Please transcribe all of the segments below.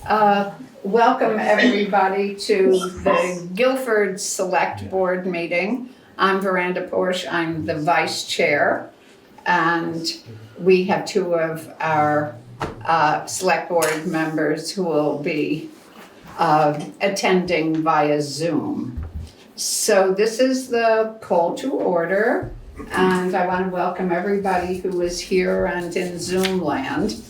Welcome everybody to the Guilford Selectboard meeting. I'm Veranda Porsche, I'm the vice chair, and we have two of our select board members who will be attending via Zoom. So this is the call to order, and I want to welcome everybody who is here and in Zoom land.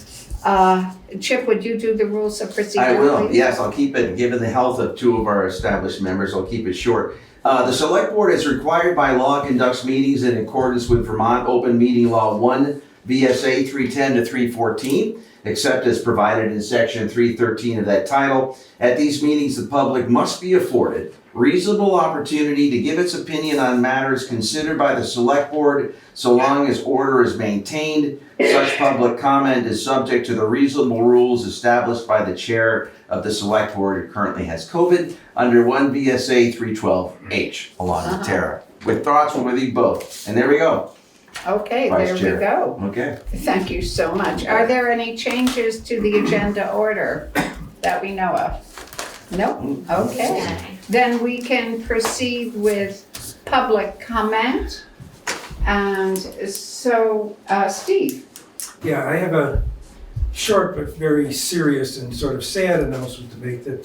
Chip, would you do the rules of procedure? I will, please? yes, I'll keep it, given the health of two of our established members, I'll keep it short. The Select Board is required by law conducts meetings in accordance with Vermont Open Meeting Law 1, VSA 310 to 314, except as provided in Section 313 of that title. At these meetings, the public must be afforded reasonable opportunity to give its opinion on matters considered by the Select Board, so long as order is maintained. Such public comment is subject to the reasonable rules established by the chair of the Select Board, who currently has COVID, under 1 VSA 312H, along with Tara. With thoughts, we're with you both. And there we go. Okay, Vice there Chair. we go. Okay. Thank you so much. Are there any changes to the agenda order that we know of? Nope. Okay. Then we can proceed with public comment. And so, Steve. Yeah, I have a short but very serious and sort of sad announcement to make that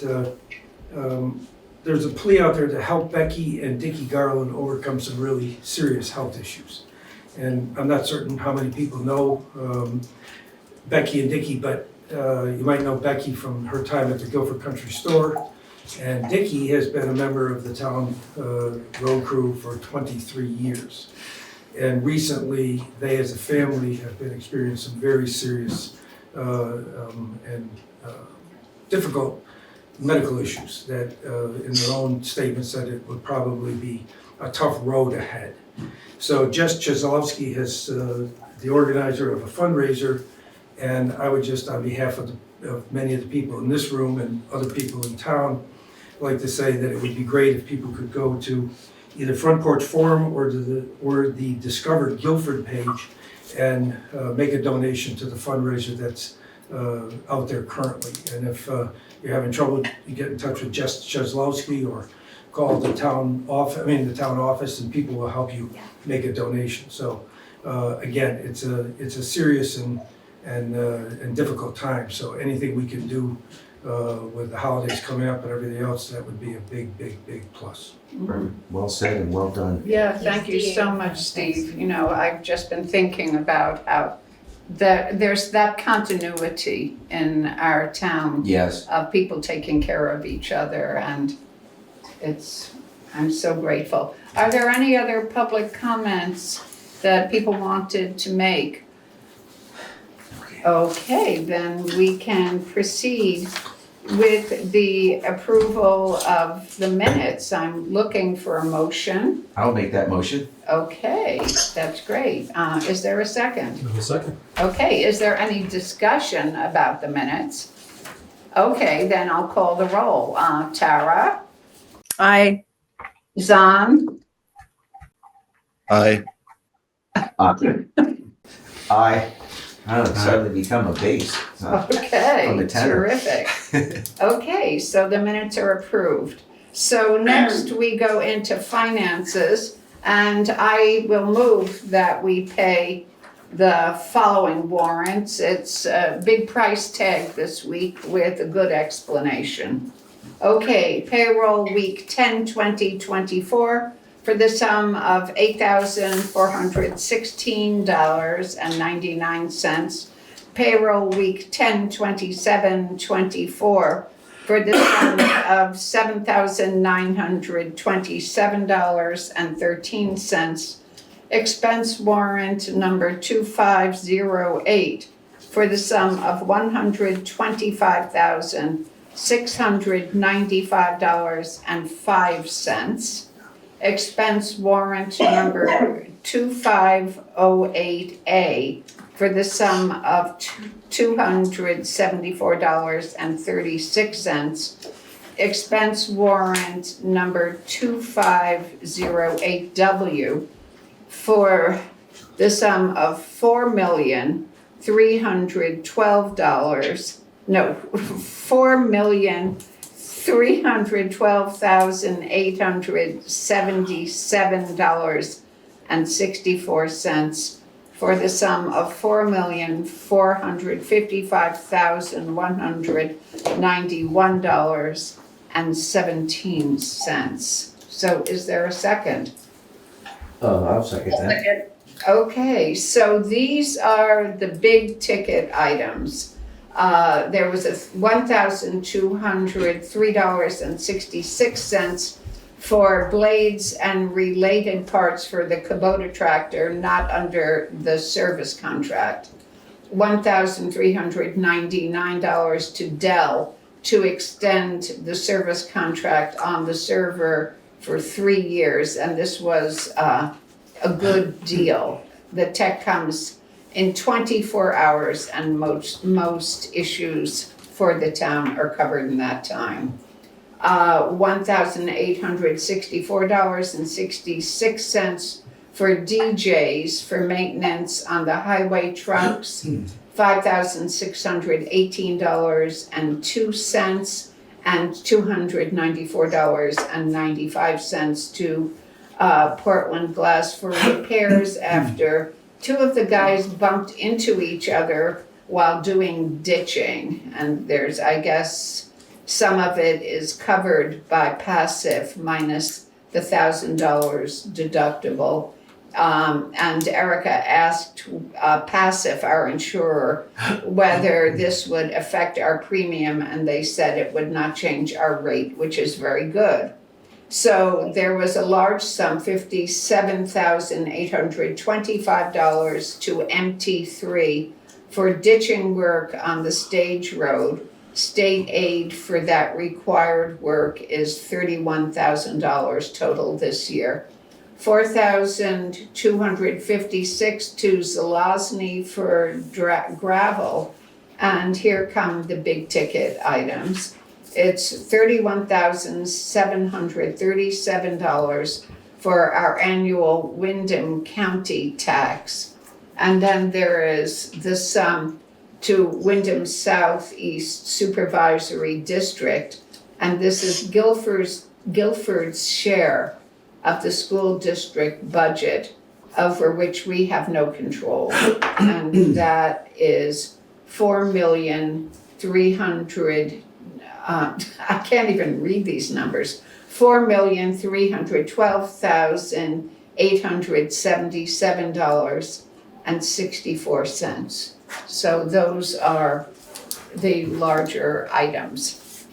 there's a plea out there to help Becky and Dickie Garland overcome some really serious health issues. And I'm not certain how many people know Becky and Dickie, but you might know Becky from her time at the Guilford Country Store. And Dickie has been a member of the town road crew for 23 years. And recently, they as a family have been experiencing some very serious and difficult medical issues that in their own statement said it would probably be a tough road ahead. So Jess Cheslowski is the organizer of a fundraiser, and I would just, on behalf of many of the people in this room and other people in town, like to say that it would be great if people could go to either Front Porch Forum or the Discovered Guilford page and make a donation to the fundraiser that's out there currently. And if you're having trouble, you get in touch with Jess Cheslowski or call the town office, and people will help you make a donation. So again, it's a serious and difficult time. So anything we can do with the holidays coming up and everything else, that would be a big plus. Well said and well done. Yeah, thank you so much, Steve. You know, I've just been thinking about how there's that continuity in our town. Yes. Of people taking care of each other, and I'm so grateful. Are there any other public comments that people wanted to make? Okay, then we can proceed with the approval of the minutes. I'm looking for a motion. I'll make that motion. Okay, that's great. Is there a second? A second. Okay, is there any discussion about the minutes? Okay, then I'll call the roll. Tara? Aye. Zan? Aye. Aye. Oh, it's suddenly become a base. Okay, From the tenor. terrific. Okay, so the minutes are approved. So next we go into finances, and I will move that we pay the following warrants. It's a big price tag this week with a good explanation. Okay, payroll week 10/20/24 for the sum of $8,416.99. Payroll week 10/27/24 for the sum of $7,927.13. Expense warrant number 2508 for the sum of $125,695.05. Expense warrant number 2508A for the sum of $274.36. Expense warrant number 2508W for the sum of $4,312,000 $4,312,877.64 for the sum of $4,455,191.17. So is there a second? I'll second that. Okay, so these are the big ticket items. There was a $1,203.66 for blades and related parts for the Kubota tractor, not under the service contract. $1,399 to Dell to extend the service contract on the server for 3 years, and this was a good deal. The tech comes in 24 hours, and most issues for the town are covered in that time. $1,864.66 for DJs for maintenance on the highway trucks, $5,618.02, and $294.95 to Portland Glass for repairs after two of the guys bumped into each other while doing ditching. And there's, I guess, some of it is covered by passive minus the $1,000 deductible. And Erica asked Passive, our insurer, whether this would affect our premium, and they said it would not change our rate, which is very good. So there was a large sum, $57,825 to MT3 for ditching work on the stage road. State aid for that required work is $31,000 total this year. $4,256 to Zelazny for gravel. And here come the big ticket items. It's $31,737 for our annual Windham County tax. And then there is the sum to Windham Southeast Supervisory District. And this is Guilford's share of the school district budget, over which we have no control. And that is $4,300,000, I can't even read these numbers, $4,312,877.64. So those are the larger items.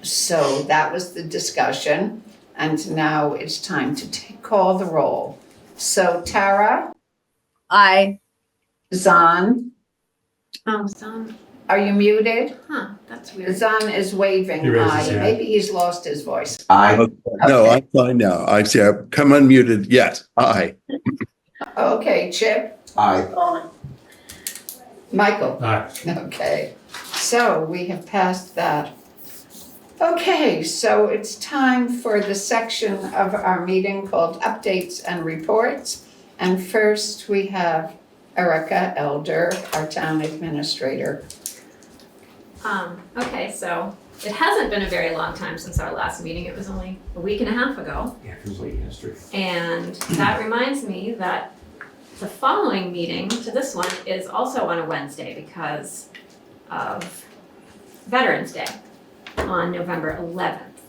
So that was the discussion. And now it's time to call the roll. So Tara? Aye. Zahn? Oh, Zahn. Are you muted? That's weird. Zahn is waving He raised aye. his hand. Maybe he's lost his voice. Aye. No, Okay. I'm fine now. I see. I've come unmuted. Yes, aye. Okay, Chip? Aye. Michael? Aye. Okay, so we have passed that. Okay, so it's time for the section of our meeting called Updates and Reports. And first we have Erica Elder, our town administrator. Okay, so it hasn't been a very long time since our last meeting. It was only a week and a half ago. Yeah, it was late yesterday. And that reminds me that the following meeting to this one is also on a Wednesday because of Veterans Day on November 11th.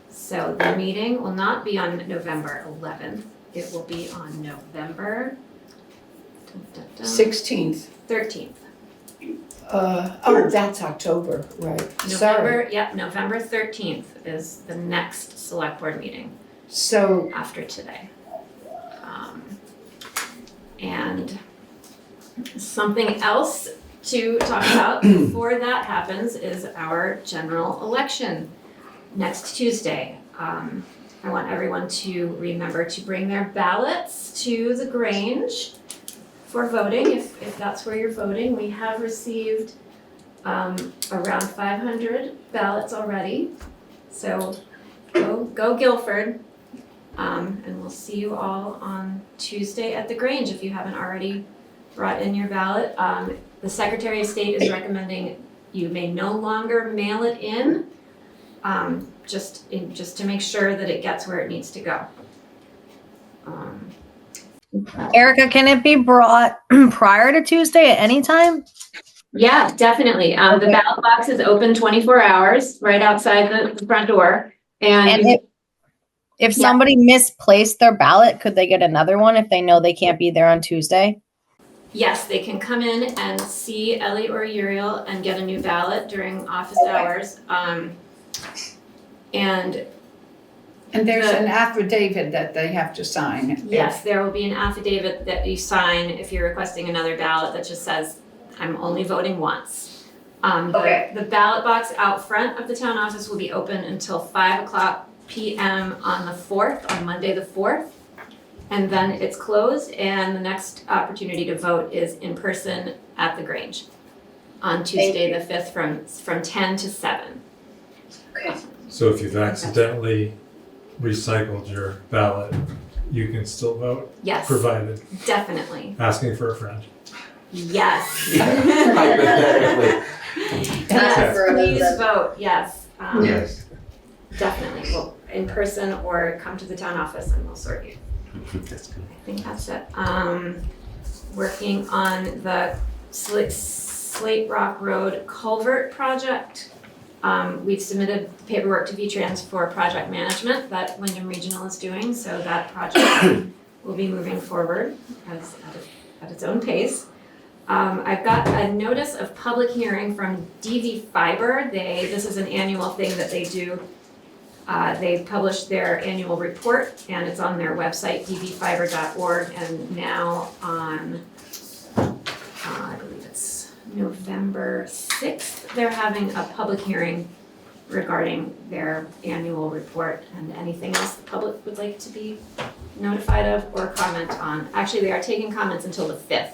So the meeting will not be on November 11th. It will be on November 16th. 13th. That's October, right. Sorry. November 13th is the next select board meeting So, after today. And something else to talk about before that happens is our general election next Tuesday. I want everyone to remember to bring their ballots to the Grange for voting, if that's where you're voting. We have received around 500 ballots already. So go Guilford. And we'll see you all on Tuesday at the Grange if you haven't already brought in your ballot. The Secretary of State is recommending You may no longer mail it in, just to make sure that it gets where it needs to go. Erica, can it be brought prior to Tuesday at any time? Yeah, definitely. The ballot box is open 24 hours right outside the front door. And if somebody misplaced their ballot, could they get another one if they know they can't be there on Tuesday? Yes, they can come in and see Ellie or Uriel and get a new ballot during office hours. And there's an affidavit that they have to sign. yes, there will be an affidavit that you sign if you're requesting another ballot that just says, I'm only voting once. The ballot box out front of the town office will be open until 5:00 p.m. on the 4th, on Monday the 4th. And then it's closed, and the next opportunity to vote is in person at the Grange on Tuesday the 5th from 10 to 7. Okay. So if you've accidentally recycled your ballot, you can still vote? Yes, Provided definitely. asking for a friend. Yes. Hypothetically. Yes, please vote, yes. Yes. Definitely, well, in person or come to the town office and we'll sort you. That's good. I think that's it. Working on the Slate Rock Road culvert project. We've submitted the paperwork to V-Trans for project management that Wyndham Regional is doing, so that project will be moving forward at its own pace. I've got a notice of public hearing from DV Fiber. This is an annual thing that they do. They publish their annual report and it's on their website, dvfiber.org, and now on, I believe it's November 6th, they're having a public hearing regarding their annual report and anything else the public would like to be notified of or comment on. Actually, they are taking comments until the 5th.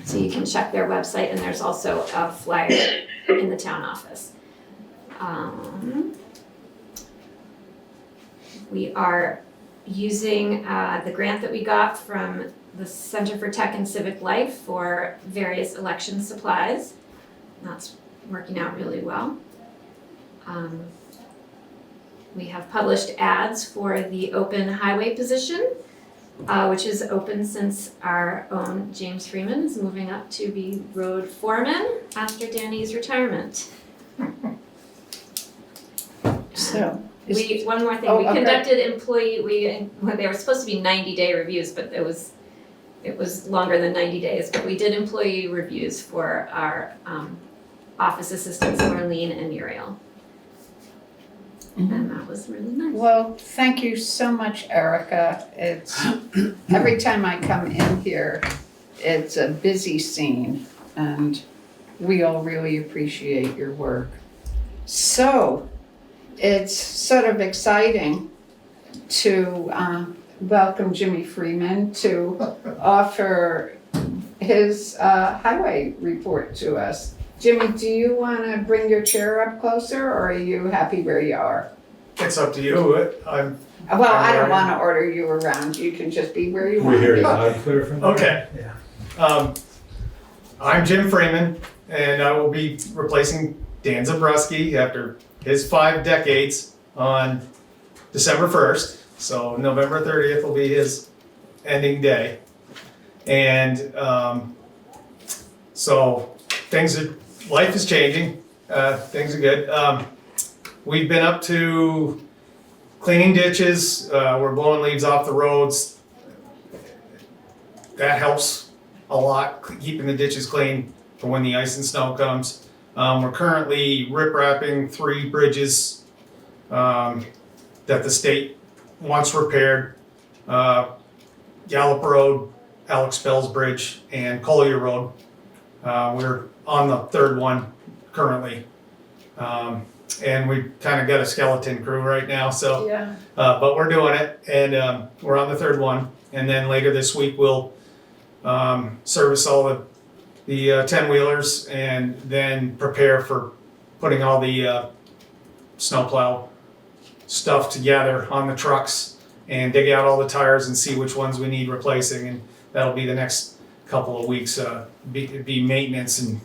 So you can check their website, and there's also a flyer in the town office. We are using the grant that we got from the Center for Tech and Civic Life for various election supplies. That's working out really well. We have published ads for the open highway position, which is open since our own James Freeman is moving up to be road foreman after Danny's retirement. So, One more thing, Oh, we okay. conducted they were supposed to be 90-day reviews, but it was longer than 90 days, but we did employee reviews for our office assistants, Marlene and Uriel. And that was really nice. well, thank you so much, Erica. It's, every time I come in here, it's a busy scene, and we all really appreciate your work. So, it's sort of exciting to welcome Jimmy Freeman to offer his highway report to us. Jimmy, do you want to bring your chair up closer, or are you happy where you are? It's up to you. I'm Well, I don't want to order you around. You can just be where you want We to hear be. you loud and clear from there. okay. Yeah. I'm Jim Freeman, and I will be replacing Dan Zabruski after his 5 decades on December 1st. So November 30th will be his ending day. And so life is changing. Things are good. We've been up to cleaning ditches. We're blowing leaves off the roads. That helps a lot, keeping the ditches clean for when the ice and snow comes. We're currently rip-wrapping 3 bridges that the state wants repaired. Gallup Road, Alex Bell's Bridge, and Collier Road. We're on the 3rd one currently. And we kind of got a skeleton crew right now, so Yeah. but we're doing it, and we're on the 3rd one. And then later this week we'll service all the 10-wheelers and then prepare for putting all the snowplow stuff together on the trucks and dig out all the tires and see which ones we need replacing. And that'll be the next couple of weeks, be maintenance and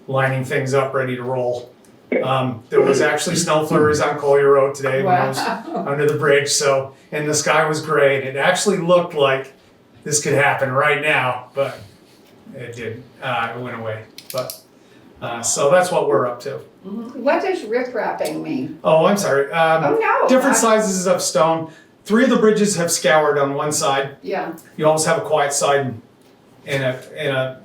lining things up, ready to roll. There was actually snow flurries on Collier Road today when I was Wow. under the bridge, so, and the sky was gray, and it actually looked like this could happen right now, but it didn't. It went away. But so that's what we're up to. What does rip-wrapping mean? Oh, I'm sorry. Oh, no. Different sizes of stone. 3 of the bridges have scoured on one side. Yeah. You always have a quiet side and a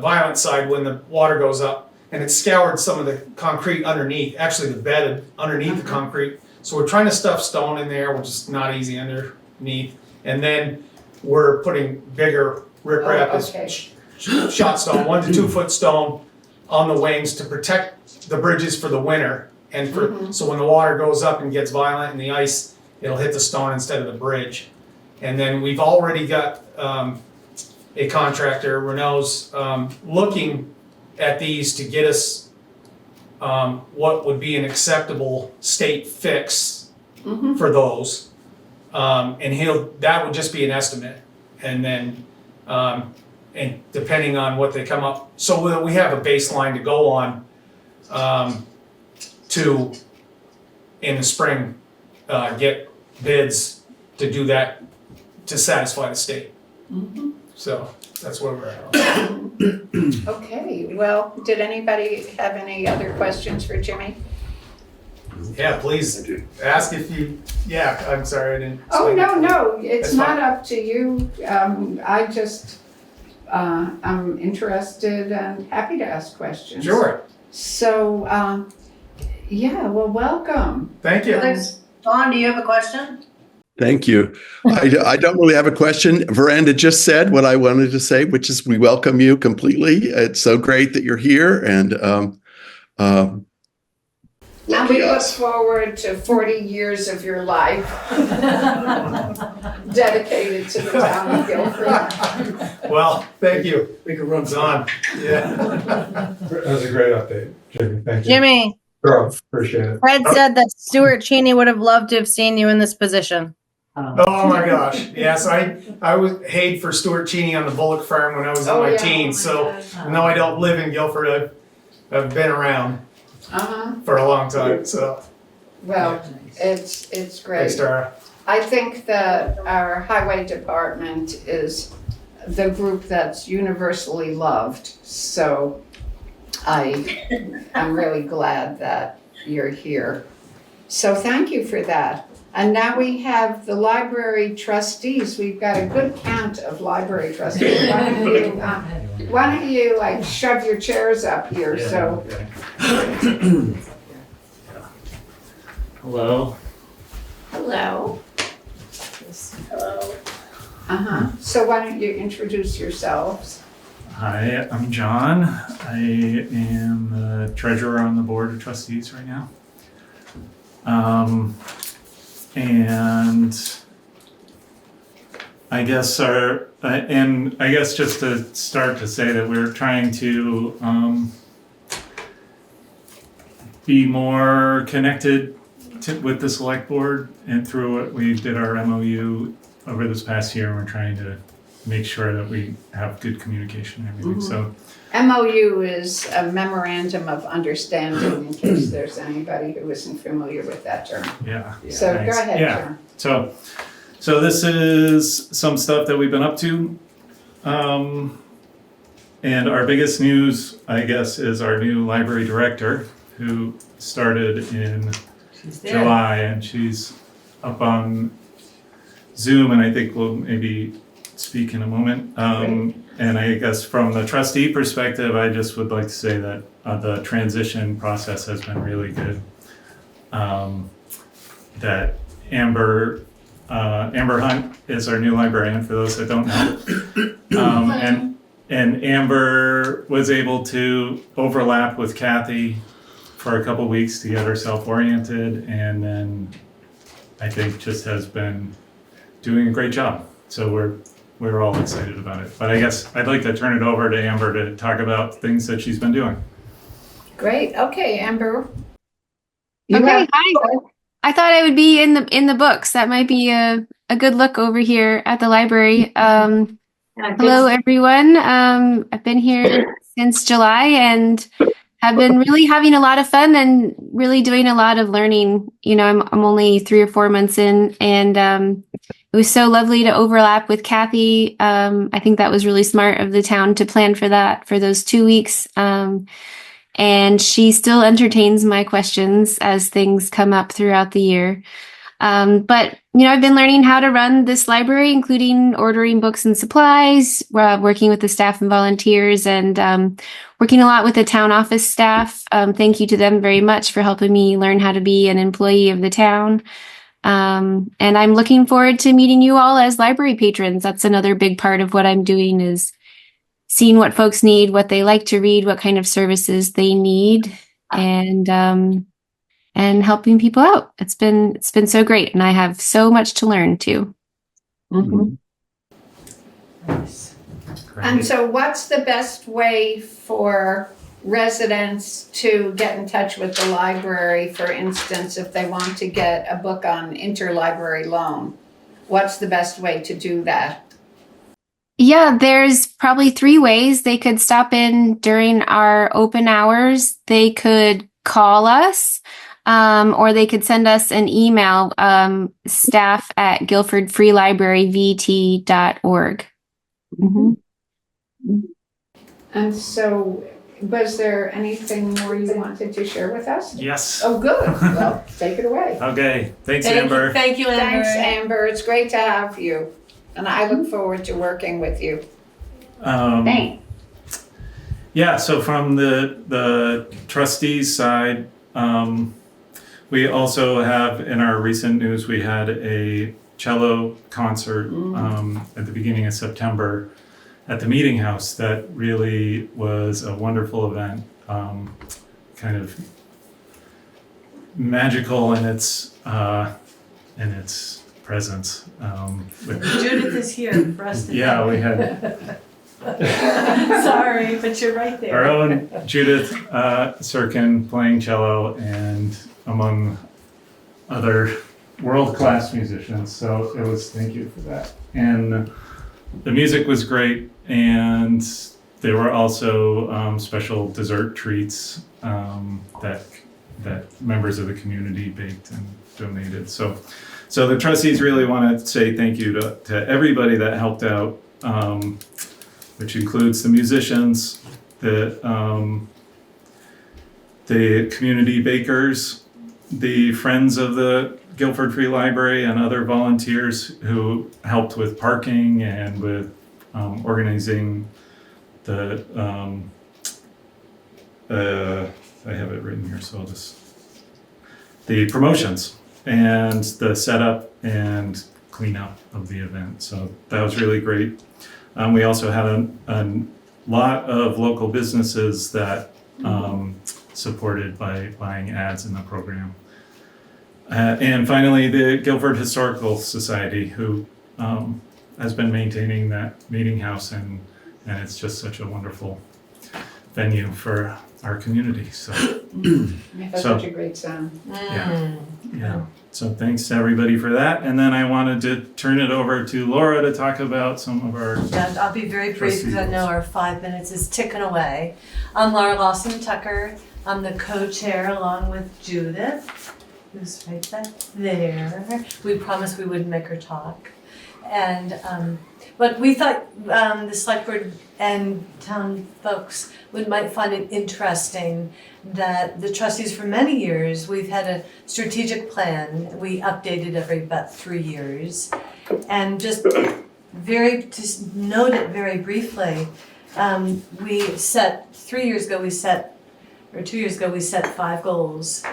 violent side when the water goes up. And it's scoured some of the concrete underneath, actually the bed underneath the concrete. So we're trying to stuff stone in there, which is not easy underneath. And then we're putting bigger riprap, okay. shot stone, 1 to 2 foot stone on the wings to protect the bridges for the winter. And for so when the water goes up and gets violent and the ice, it'll hit the stone instead of the bridge. And then we've already got a contractor, Renault's, looking at these to get us what would be an acceptable state fix for those. And that would just be an estimate. And then, and depending on what they come up, so we have a baseline to go on to, in the spring, get bids to do that, to satisfy the state. So that's where we're at. Okay, well, did anybody have any other questions for Jimmy? Yeah, please ask if you, yeah, I'm sorry, I didn't. Oh, explain no, it. no, it's That's fine. not up to you. I just, I'm interested and happy to ask questions. Sure, So, yeah, well, welcome. thank you. Dawn, do you have a question? Thank you. I don't really have a question. Veranda just said what I wanted to say, which is we welcome you completely. It's so great that you're here, and And lucky we look us. forward to 40 years of your life dedicated to the town of Guilford. Well, thank you. Make a run. Don. Yeah. That was a great update, Jimmy. Thank you. Jimmy, Girl, appreciate it. Fred said that Stuart Cheney would have loved to have seen you in this position. Oh my gosh. Yes, I was paid for Stuart Cheney on the Bullock farm when I was in Oh, my yeah. teens. So even though I don't live in Guilford, I've been around for a long time. So Well, it's thanks, great. Tara. I think that our highway department is the group that's universally loved. So I'm really glad that you're here. So thank you for that. And now we have the library trustees. We've got a good count of library trustees. Why don't you like shove your chairs up here so. Hello. Hello. So why don't you introduce yourselves? Hi, I'm John. I am the treasurer on the board of trustees right now. And I guess just to start to say that we're trying to be more connected with the select board, and through what we did our MOU over this past year, we're trying to make sure that we have good communication and everything. So MOU is a memorandum of understanding, in case there's anybody who isn't familiar with that term. yeah. So Thanks. go ahead, Yeah. John. So this is some stuff that we've been up to. And our biggest news, I guess, is our new library director, who started in July, and she's up on Zoom, and I think we'll maybe speak in a moment. And I guess from the trustee perspective, I just would like to say that the transition process has been really good. That Amber Hunt is our new librarian, for those that don't know. And Amber was able to overlap with Kathy for a couple weeks to get herself oriented, and then I think just has been doing a great job. So we're all excited about it. But I guess I'd like to turn it over to Amber to talk about things that she's been doing. Great. Okay, Amber. Okay, hi. I thought I would be in the books. That might be a good look over here at the library. Hello, everyone. I've been here since July and have been really having a lot of fun and really doing a lot of learning. You know, I'm only 3 or 4 months in, and it was so lovely to overlap with Kathy. I think that was really smart of the town to plan for that for those 2 weeks. And she still entertains my questions as things come up throughout the year. But, you know, I've been learning how to run this library, including ordering books and supplies, working with the staff and volunteers, and working a lot with the town office staff. Thank you to them very much for helping me learn how to be an employee of the town. And I'm looking forward to meeting you all as library patrons. That's another big part of what I'm doing, is seeing what folks need, what they like to read, what kind of services they need, and helping people out. It's been so great, and I have so much to learn too. Mm-hmm. And so what's the best way for residents to get in touch with the library, for instance, if they want to get a book on interlibrary loan? What's the best way to do that? Yeah, there's probably 3 ways. They could stop in during our open hours. They could call us, or they could send us an email, staff@guilfordfreelibraryvt.org. Mm-hmm. And so, was there anything more you wanted to share with us? Yes. Oh, good. Well, take it away. Okay. Thanks, Amber. Thank you, Amber. Thanks, Amber. It's great to have you. And I look forward to working with you. Thanks. Yeah, so from the trustees side, we also have, in our recent news, we had a cello concert at the beginning of September at the Meeting House that really was a wonderful event, kind of magical in its presence. Judith is here for us to Yeah, we had Sorry, but you're right there. our own Judith Sirkin playing cello, and among other world-class musicians. So it was, thank you for that. And the music was great, and there were also special dessert treats that members of the community baked and donated. So the trustees really want to say thank you to everybody that helped out, which includes the musicians, the community bakers, the friends of the Guilford Free Library, and other volunteers who helped with parking and with organizing the, I have it written here, so I'll just, the promotions and the setup and cleanup of the event. So that was really great. We also had a lot of local businesses that supported by buying ads in the program. And finally, the Guilford Historical Society, who has been maintaining that meeting house, and it's just such a wonderful venue for our community. So That's such a great sound. yeah. So thanks to everybody for that. And then I wanted to turn it over to Laura to talk about some of our. Yeah, I'll be very brief because I know our 5 minutes is ticking away. I'm Laura Lawson Tucker. I'm the co-chair along with Judith, who's right back there. We promised we wouldn't make her talk. And but we thought the select board and town folks might find it interesting that the trustees for many years, we've had a strategic plan. We updated every about 3 years. And just note it very briefly, we set, 2 years ago we set 5 goals.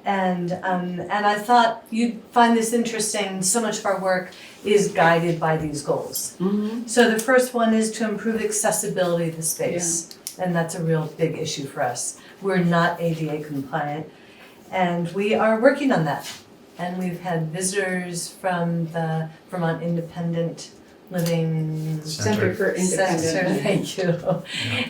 And I thought you'd find this interesting. So much of our work is guided by these goals. Mm-hmm. So the first one is to improve accessibility to space. Yeah. And that's a real big issue for us. We're not ADA compliant, and we are working on that. And we've had visitors from the Vermont Independent Living Center for Independent Living. Thank you. Yeah.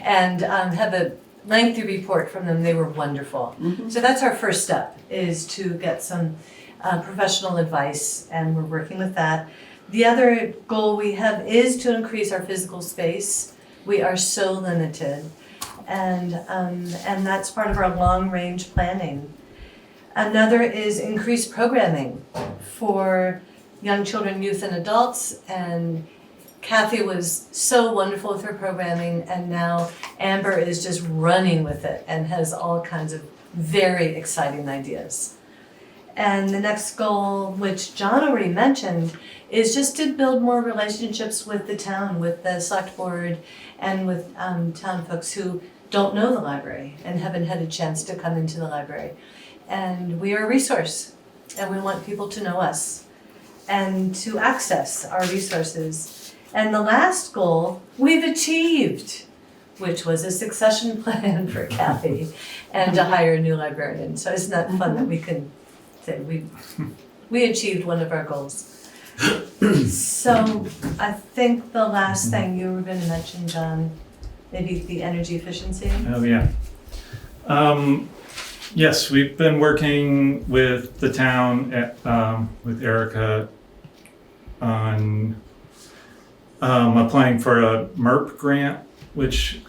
And have a lengthy report from them. They were wonderful. Mm-hmm. So that's our first step, is to get some professional advice, and we're working with that. The other goal we have is to increase our physical space. We are so limited. and that's part of our long-range planning. Another is increased programming for young children, youth, and adults, and Kathy was so wonderful with her programming, and now Amber is just running with it and has all kinds of very exciting ideas. And the next goal, which John already mentioned, is just to build more relationships with the town, with the select board, and with town folks who don't know the library and haven't had a chance to come into the library. And we are a resource, and we want people to know us and to access our resources. And the last goal we've achieved, which was a succession plan for Kathy and to hire a new librarian. So isn't that fun that we can say we achieved one of our goals. So I think the last thing you were going to mention, John, maybe the energy efficiency. Oh, yeah. Yes, we've been working with the town, with Erica, on applying for a MERP grant, which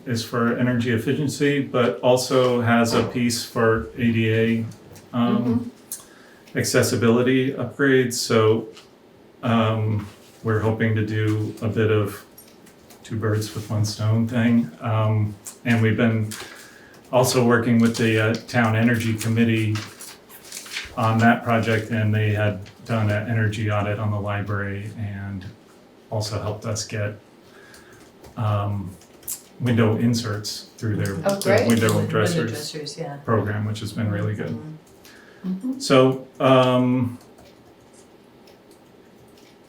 is for energy efficiency, but also has a piece for ADA accessibility upgrades. So we're hoping to do a bit of two birds with one stone thing. And we've been also working with the town energy committee on that project, and they had done an energy audit on the library and also helped us get window inserts through their window dressers Yeah. program, which has been really good. Mhm. So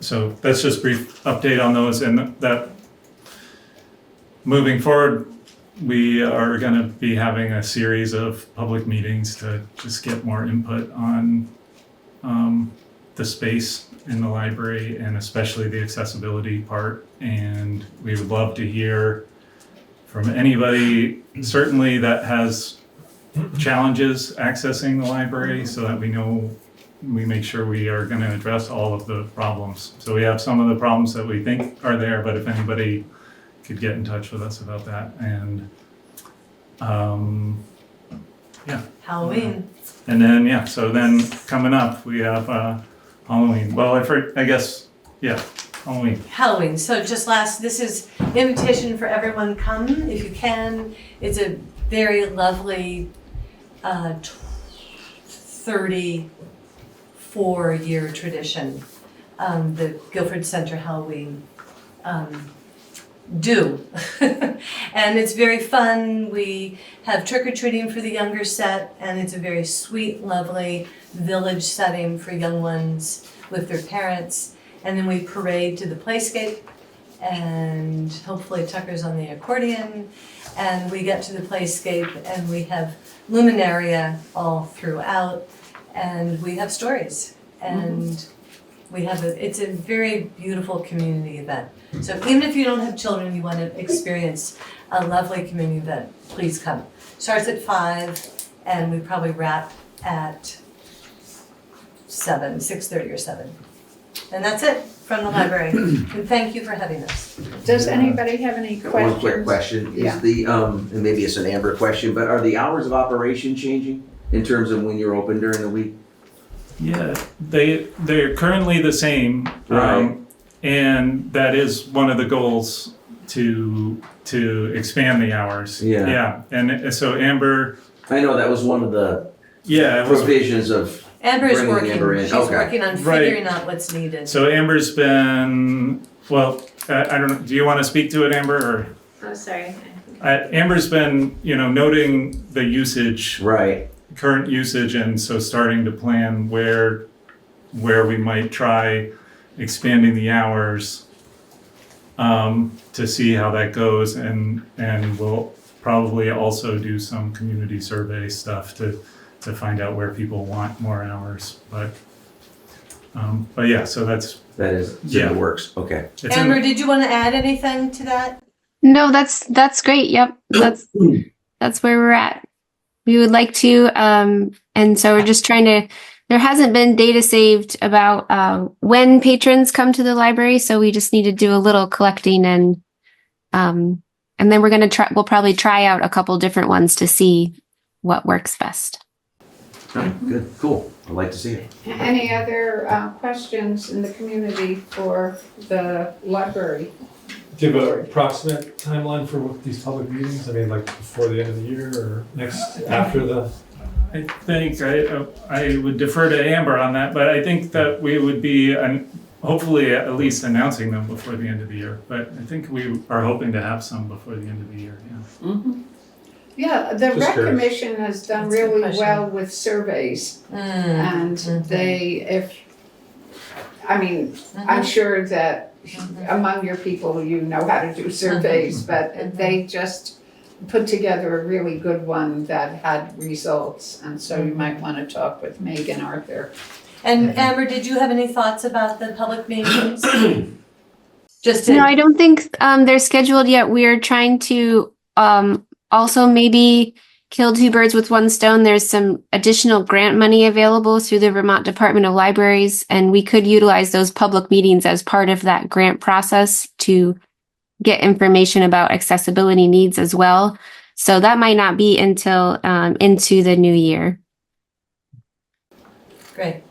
so that's just a brief update on those, and that moving forward, we are going to be having a series of public meetings to just get more input on the space in the library, and especially the accessibility part. And we would love to hear from anybody, certainly that has challenges accessing the library, so that we make sure we are going to address all of the problems. So we have some of the problems that we think are there, but if anybody could get in touch with us about that. And Halloween. And then so then coming up we have Halloween. Well, I guess Halloween. Halloween. So just this is invitation for everyone. Come if you can. It's a very lovely 34-year tradition. The Guilford Center Halloween do. And it's very fun. We have trick-or-treating for the younger set, and it's a very sweet, lovely village setting for young ones with their parents. And then we parade to the playscape, and hopefully Tucker's on the accordion, and we get to the playscape and we have luminaria all throughout, and we have stories, and we have it's a very beautiful community event. So even if you don't have children, you want to experience a lovely community event, please come. Starts at 5, and we probably wrap at 6:30 or 7. And that's it from the library. And thank you for having us. Does anybody have any questions? One quick question, Yeah. is and maybe it's an Amber question, but are the hours of operation changing in terms of when you're open during the week? Yeah, they're currently the same. Right. And that is one of the goals to expand the hours. Yeah. Yeah. And so Amber, I know that was one of the it was- provisions of, Amber is Bringing working. Amber in. She's Okay. working on figuring out what's needed. so Amber's been, I don't know, do you want to speak to it, Amber, or? Oh, sorry. Amber's been, noting the usage, right, current usage, and so starting to plan where we might try expanding the hours to see how that goes, and we'll probably also do some community survey stuff to find out where people want more hours. But yeah, so that is in the works, okay. it's Amber, did you want to add anything to that? No, that's great. Yep. That's where we're at. We would like to, and so we're just trying to, there hasn't been data saved about when patrons come to the library, so we just need to do a little collecting and then we'll probably try out a couple different ones to see what works best. All right, good, cool. I'd like to see it. Any other questions in the community for the library? Do you have an approximate timeline for these public meetings? I mean, like before the end of the year or after the? I think I would defer to Amber on that, but I think that we would be hopefully at least announcing them before the end of the year. But I think we are hoping to have some before the end of the year, yeah. Mm-hmm. Yeah, the Just Rec curious. Commission has done That's a good really question. well with surveys. And I'm sure that among your people, you know how to do surveys, but they just put together a really good one that had results. And so you might want to talk with Meg and Arthur. And Amber, did you have any thoughts about the public meetings? No, I don't think they're scheduled yet. We're trying to also maybe kill two birds with one stone. There's some additional grant money available through the Vermont Department of Libraries, and we could utilize those public meetings as part of that grant process to get information about accessibility needs as well. So that might not be until into the new year. Great,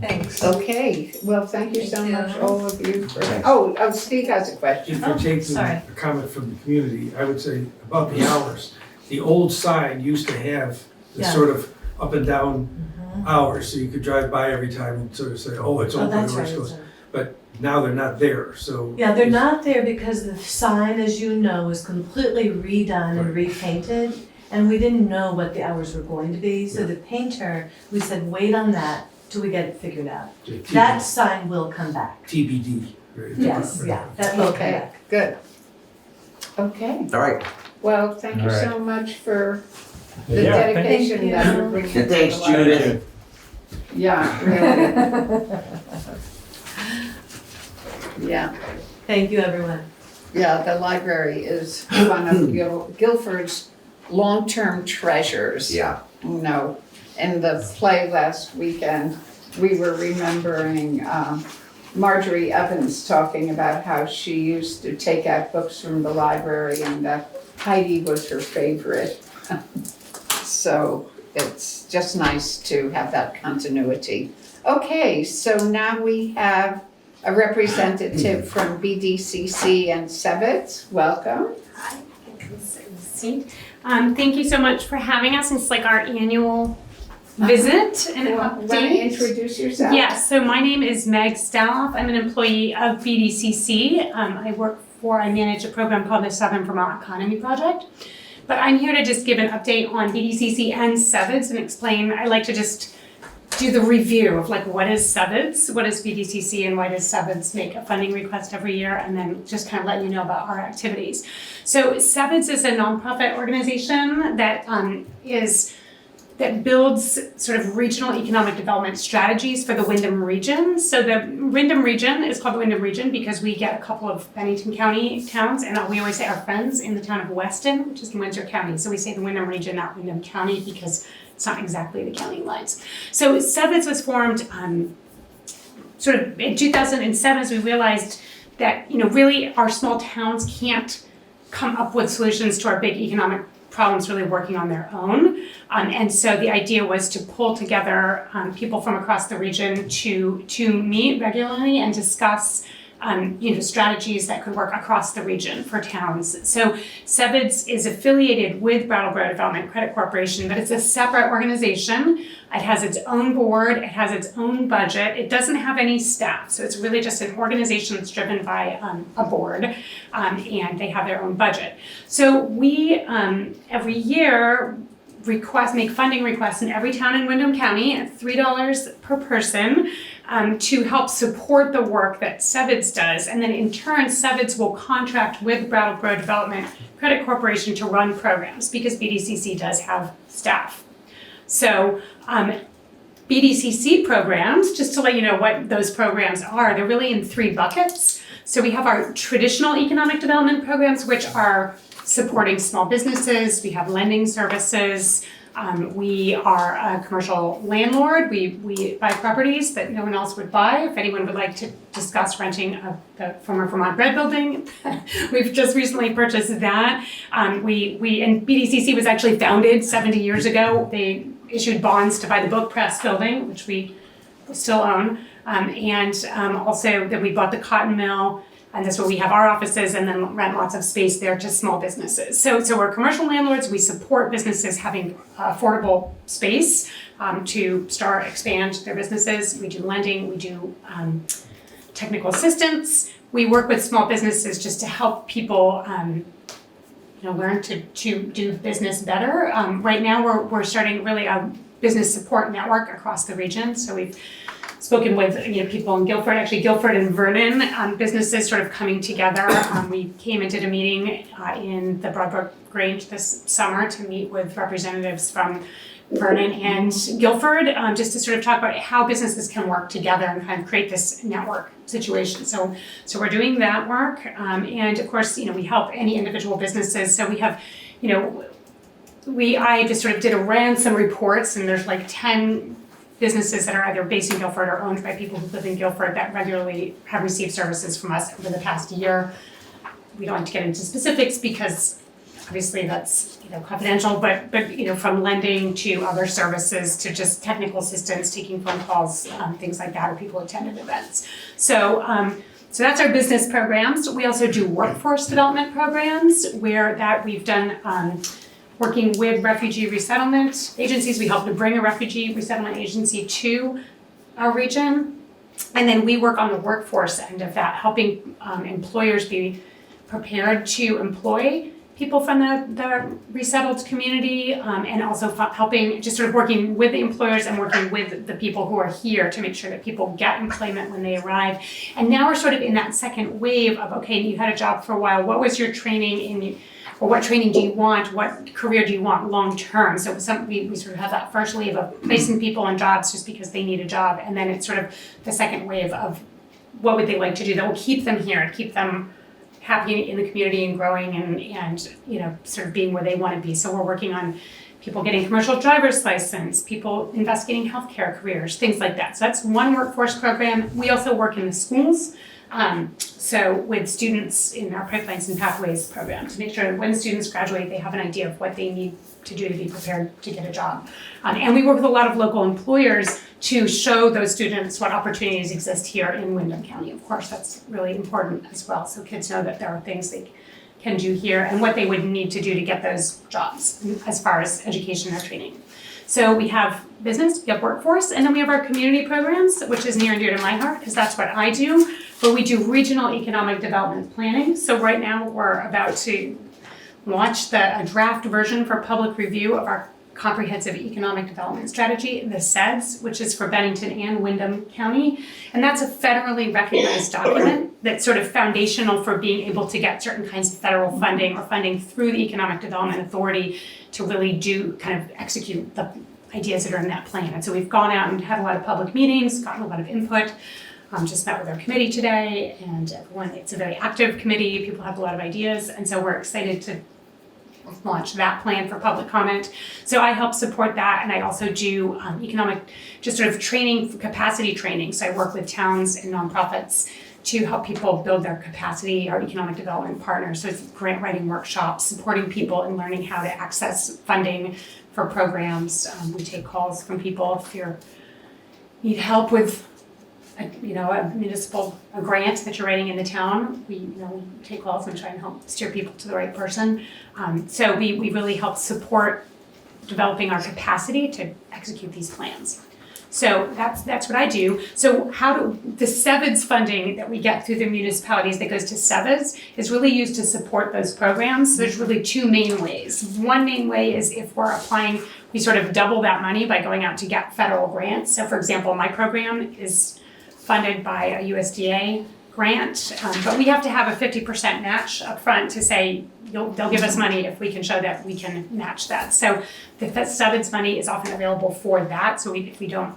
thanks. Okay, well, thank you so Thank you. much, all of you. Thanks. Oh, Steve has a question. If we're taking sorry. a comment from the community, I would say about the hours. The old sign used to have the Yeah. sort of up and down hours, so you could drive by every time and sort of say, oh, it's Oh, open, that's or right. it's closed. But now they're not there, so. Yeah, they're not there because the sign, as you know, was completely redone and repainted. And we didn't know what the hours were going to be, so the painter, we said, wait on that till we get it figured out. That sign will come back. TBD. Right? Yes, yeah, that will come Okay, back. good. Okay, All right. well, thank you All right. so much for the Yeah, dedication thank that you. you're bringing to the Thanks, library. Judith. Yeah, really. Yeah, Thank you, everyone. yeah, the library is one of Guilford's long-term treasures. Yeah. You know, in the play last weekend, we were remembering Marjorie Evans talking about how she used to take out books from the library and Heidi was her favorite. So it's just nice to have that continuity. Okay, so now we have a representative from BDCC and SeVEDS. Welcome. Hi, seat. Thank you so much for having us. It's like our annual visit and Want to update. introduce yourself? Yes, so my name is Meg Staloff. I'm an employee of BDCC. I manage a program called the Southern Vermont Economy Project. But I'm here to just give an update on BDCC and SeVEDS and explain. I like to just do the review of like what is SeVEDS, what is BDCC, and why does SeVEDS make a funding request every year, and then just kind of let you know about our activities. So SeVEDS is a nonprofit organization that builds sort of regional economic development strategies for the Windham region. So the Windham region is called the Windham region because we get a couple of Bennington County towns, and we always say our friends in the town of Weston, which is in Windsor County. So we say the Windham region, not Windham County, because it's not exactly the county lines. So SeVEDS was formed sort of in 2007 as we realized that, really our small towns can't come up with solutions to our big economic problems really working on their own. And so the idea was to pull together people from across the region to meet regularly and discuss strategies that could work across the region for towns. So SeVEDS is affiliated with Brattleboro Development Credit Corporation, but it's a separate organization. It has its own board, it has its own budget, it doesn't have any staff. So it's really just an organization that's driven by a board, and they have their own budget. So we, every year, make funding requests in every town in Windham County at $3 per person to help support the work that SeVEDS does. And then in turn, SeVEDS will contract with Brattleboro Development Credit Corporation to run programs because BDCC does have staff. So BDCC programs, just to let you know what those programs are, they're really in three buckets. So we have our traditional economic development programs, which are supporting small businesses. We have lending services. We are a commercial landlord. We buy properties that no one else would buy. If anyone would like to discuss renting the former Vermont Bread Building, we've just recently purchased that. And BDCC was actually founded 70 years ago. They issued bonds to buy the Book Press building, which we still own. Also that we bought the cotton mill, and that's where we have our offices, and then rent lots of space there to small businesses. So we're commercial landlords. We support businesses having affordable space to expand their businesses. We do lending, we do technical assistance. We work with small businesses just to help people learn to do business better. Right now we're starting really a business support network across the region. So we've spoken with people in Guilford, actually Guilford and Vernon, businesses sort of coming together. We came and did a meeting in the Broadbrook Grange this summer to meet with representatives from Vernon and Guilford, just to sort of talk about how businesses can work together and kind of create this network situation. So we're doing that work, and of course, we help any individual businesses. So we have, I just sort of ran some reports, and there's like 10 businesses that are either based in Guilford or owned by people who live in Guilford that regularly have received services from us over the past year. We don't like to get into specifics because obviously that's confidential, but from lending to other services to just technical assistance, taking phone calls, things like that, or people attended events. So that's our business programs. We also do workforce development programs where we've done working with refugee resettlement agencies. We help to bring a refugee resettlement agency to our region. And then we work on the workforce end of that, helping employers be prepared to employ people from the resettled community, and also helping, just sort of working with the employers and working with the people who are here to make sure that people get employment when they arrive. And now we're sort of in that second wave of, okay, you had a job for a while, what was your training or what training do you want? What career do you want long term? So we sort of have that first wave of placing people in jobs just because they need a job, and then it's sort of the second wave of what would they like to do that will keep them here and keep them happy in the community and growing and sort of being where they want to be. So we're working on people getting commercial driver's license, people investigating healthcare careers, things like that. So that's one workforce program. We also work in the schools. So with students in our Pipelines and Pathways program to make sure that when students graduate, they have an idea of what they need to do to be prepared to get a job. And we work with a lot of local employers to show those students what opportunities exist here in Windham County. Of course, that's really important as well. So kids know that there are things they can do here and what they would need to do to get those jobs as far as education or training. So we have business, we have workforce, and then we have our community programs, which is near and dear to my heart because that's what I do. But we do regional economic development planning. So right now we're about to launch a draft version for public review of our comprehensive economic development strategy, the SeVEDS, which is for Bennington and Windham County. And that's a federally recognized document that's sort of foundational for being able to get certain kinds of federal funding or funding through the Economic Development Authority to really execute the ideas that are in that plan. And so we've gone out and had a lot of public meetings, gotten a lot of input. Just met with our committee today, and it's a very active committee. People have a lot of ideas, and so we're excited to launch that plan for public comment. So I help support that, and I also do just sort of training, capacity training. So I work with towns and nonprofits to help people build their capacity, our economic development partners. So it's grant writing workshops, supporting people in learning how to access funding for programs. We take calls from people if you need help with a municipal grant that you're writing in the town. We take calls and try and help steer people to the right person. So we really help support developing our capacity to execute these plans. So that's what I do. So the SeVEDS funding that we get through the municipalities that goes to SeVEDS is really used to support those programs. So there's really two main ways. One main way is if we're applying, we sort of double that money by going out to get federal grants. So for example, my program is funded by a USDA grant, but we have to have a 50% match up front to say they'll give us money if we can show that we can match that. So the SeVEDS money is often available for that. So if we don't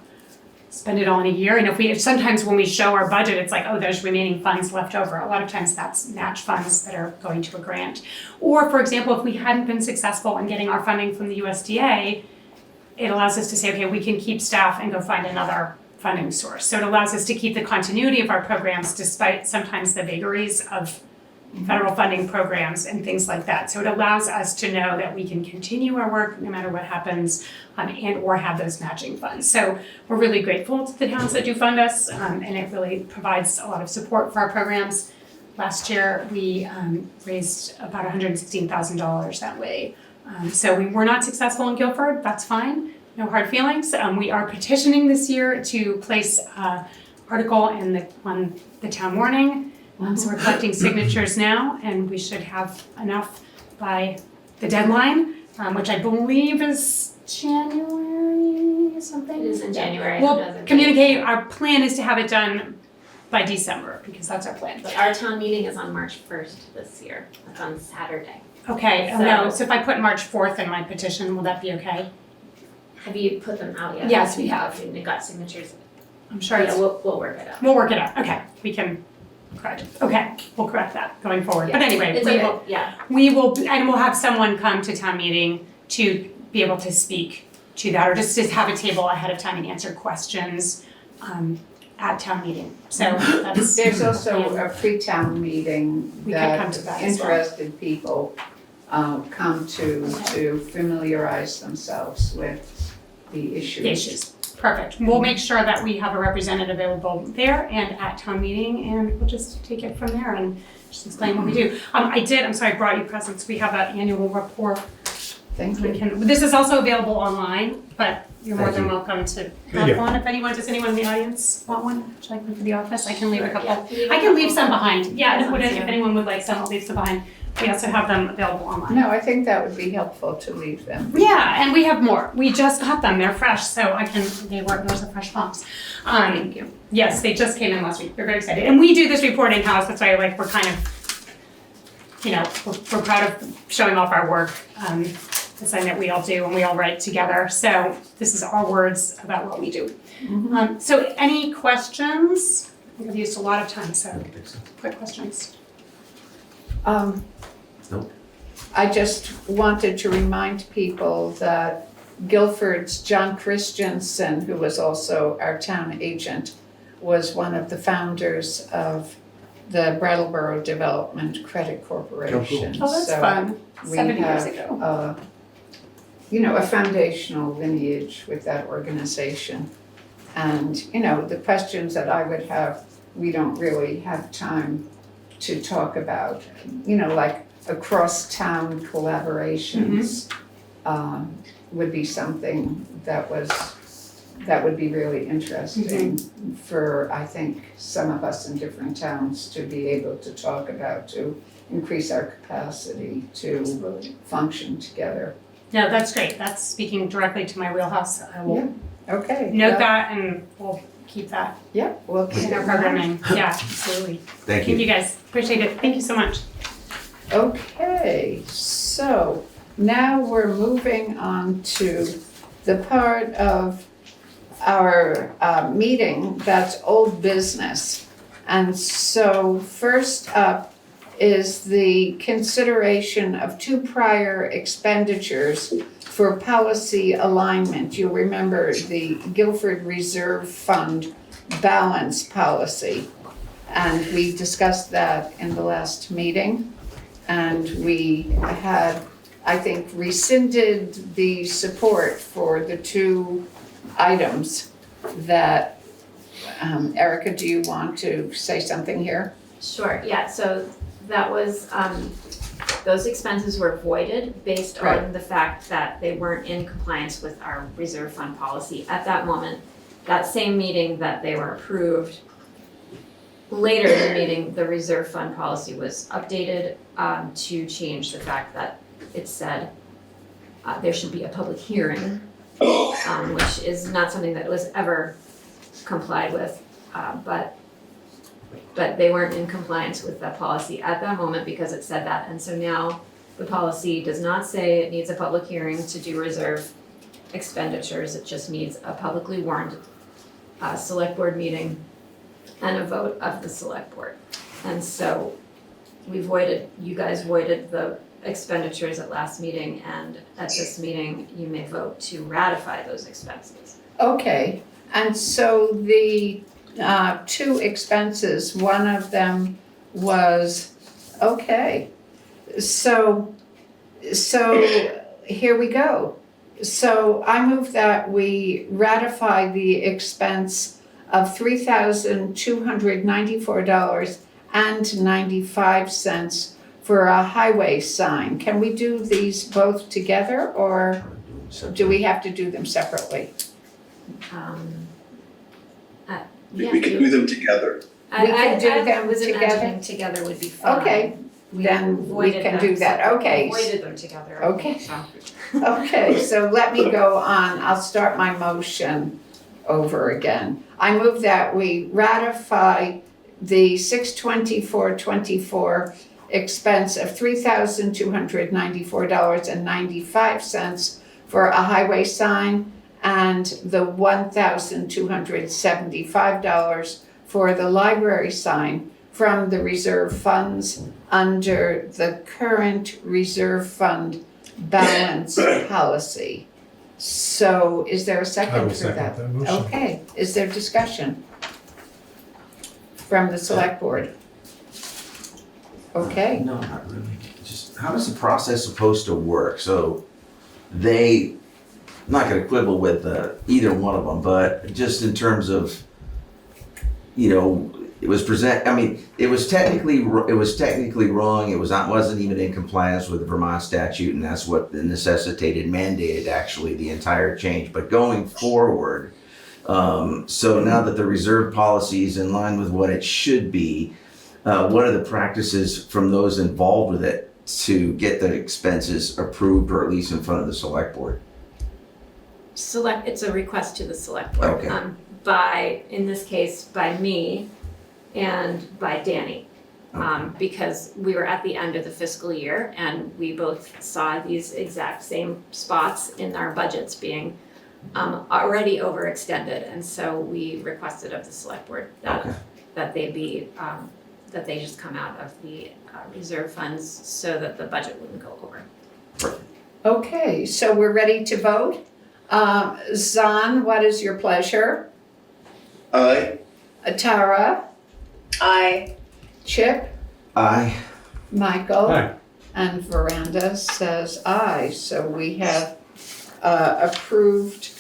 spend it all in a year, and sometimes when we show our budget, it's like, oh, there's remaining funds left over. A lot of times that's match funds that are going to a grant. Or for example, if we hadn't been successful in getting our funding from the USDA, it allows us to say, okay, we can keep staff and go find another funding source. So it allows us to keep the continuity of our programs despite sometimes the vagaries of federal funding programs and things like that. So it allows us to know that we can continue our work no matter what happens, and or have those matching funds. So we're really grateful to the towns that do fund us, and it really provides a lot of support for our programs. Last year, we raised about $116,000 that way. So we were not successful in Guilford, that's fine, no hard feelings. We are petitioning this year to place an article on the town warning. So we're collecting signatures now, and we should have enough by the deadline, which I believe is January or something. It is in January. We'll communicate, our plan is to have it done by December, because that's our plan. But our town meeting is on March 1st this year. That's on Saturday. Okay, so if I put March 4th in my petition, will that be okay? Have you put them out yet? Yes, we have. We got signatures. I'm sure Yeah, we'll work it out. We'll work it out, okay, we can correct it. Okay, we'll correct that going forward. But anyway, It's okay, yeah. we will, and we'll have someone come to town meeting to be able to speak to that, or just to have a table ahead of time and answer questions at town meeting. So that's. There's also a pre-town meeting We could come to that that as well. interested people come to familiarize themselves with the issues. The issues. Perfect. We'll make sure that we have a representative available there and at town meeting, and we'll just take it from there and just explain what we do. I'm sorry, I brought you presents. We have an annual report. Thank you. This is also available online, but you're more Thank than you. welcome to have one. If does anyone in the audience want one? Would you like one for the office? I can leave a couple. I can leave some behind. Yeah, if anyone would like some, I'll leave some behind. We also have them available online. No, I think that would be helpful to leave them. Yeah, and we have more. We just got them. They're fresh, so there's a fresh box. Thank you. Yes, they just came in last week. We're very excited. And we do this report in-house. That's why we're kind of, we're proud of showing off our work. It's something that we all do and we all write together. So this is our words about what we do. So any questions? I think I've used a lot of time, so quick questions. Nope. I just wanted to remind people that Guilford's John Christensen, who was also our town agent, was one of the founders of the Brattleboro Development Credit Corporation. Oh, that's fun. We 70 years have, ago. a foundational lineage with that organization. And, the questions that I would have, we don't really have time to talk about, like across-town collaborations would be something that would be really interesting for, I think, some of us in different towns to be able to talk about, to increase our capacity to function together. No, that's great. That's speaking directly to my wheelhouse. I will Okay. note that and we'll keep that Yeah, we'll keep in our it in mind. programming. Yeah, absolutely. Thank you. Thank you guys. Appreciate it. Thank you so much. Okay, so now we're moving on to the part of our meeting that's old business. And so first up is the consideration of 2 prior expenditures for policy alignment. You'll remember the Guilford Reserve Fund balance policy. And we discussed that in the last meeting. And we had, I think, rescinded the support for the 2 items that, Erica, do you want to say something here? Sure, yeah, so that was, those expenses were voided based Right. on the fact that they weren't in compliance with our reserve fund policy at that moment. That same meeting that they were approved, later in the meeting, the reserve fund policy was updated to change the fact that it said there should be a public hearing, which is not something that was ever complied with, but they weren't in compliance with that policy at that moment because it said that. And so now the policy does not say it needs a public hearing to do reserve expenditures. It just needs a publicly warned select board meeting and a vote of the select board. And so you guys voided the expenditures at last meeting, and at this meeting, you may vote to ratify those expenses. Okay, and so the two expenses, one of them was, okay. So here we go. So I move that we ratify the expense of $3,294.95 for a highway sign. Can we do these both together, or do we have to do them separately? We can do them together. We can do them was together? imagining together would be fine. Okay, then we avoided can them do that, separate- okay. Avoided them together. Okay. So. Okay, so let me go on. I'll start my motion over again. I move that we ratify the 6/24/24 expense of $3,294.95 for a highway sign and the $1,275 for the library sign from the reserve funds under the current reserve fund balance policy. So is there a I second will for second that? that motion. Okay, is there discussion from the select board? Okay, No, not really. Just, how is the process supposed to work? So they, I'm not gonna quibble with either one of them, but just in terms of, you know, it was it was technically wrong. It wasn't even in compliance with the Vermont statute, and that's what mandated actually the entire change. But going forward, so now that the reserve policy is in line with what it should be, what are the practices from those involved with it to get the expenses approved or at least in front of the select board? It's a request to the select board. Okay. In this case, by me and by Danny. Because we were at the end of the fiscal year and we both saw these exact same spots in our budgets being already overextended. And so we requested of the select board that they be, that they just come out of the reserve funds so that the budget wouldn't go over. okay, so we're ready to vote. Zan, what is your pleasure? Aye. Tara? Aye. Chip? Aye. Michael? Aye. And Veranda says aye. So we have approved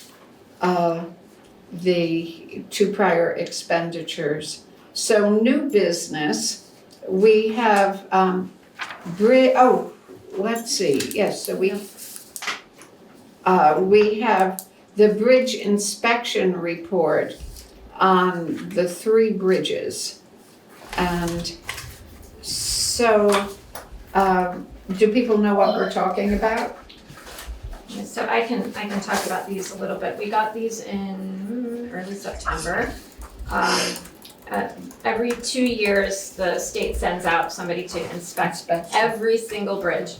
the two prior expenditures. So new business, we have let's see. Yes, so we have the bridge inspection report on the 3 bridges. And so, do people know what we're talking about? So I can talk about these a little bit. We got these in early September. Every 2 years, the state sends out somebody to inspect every single bridge.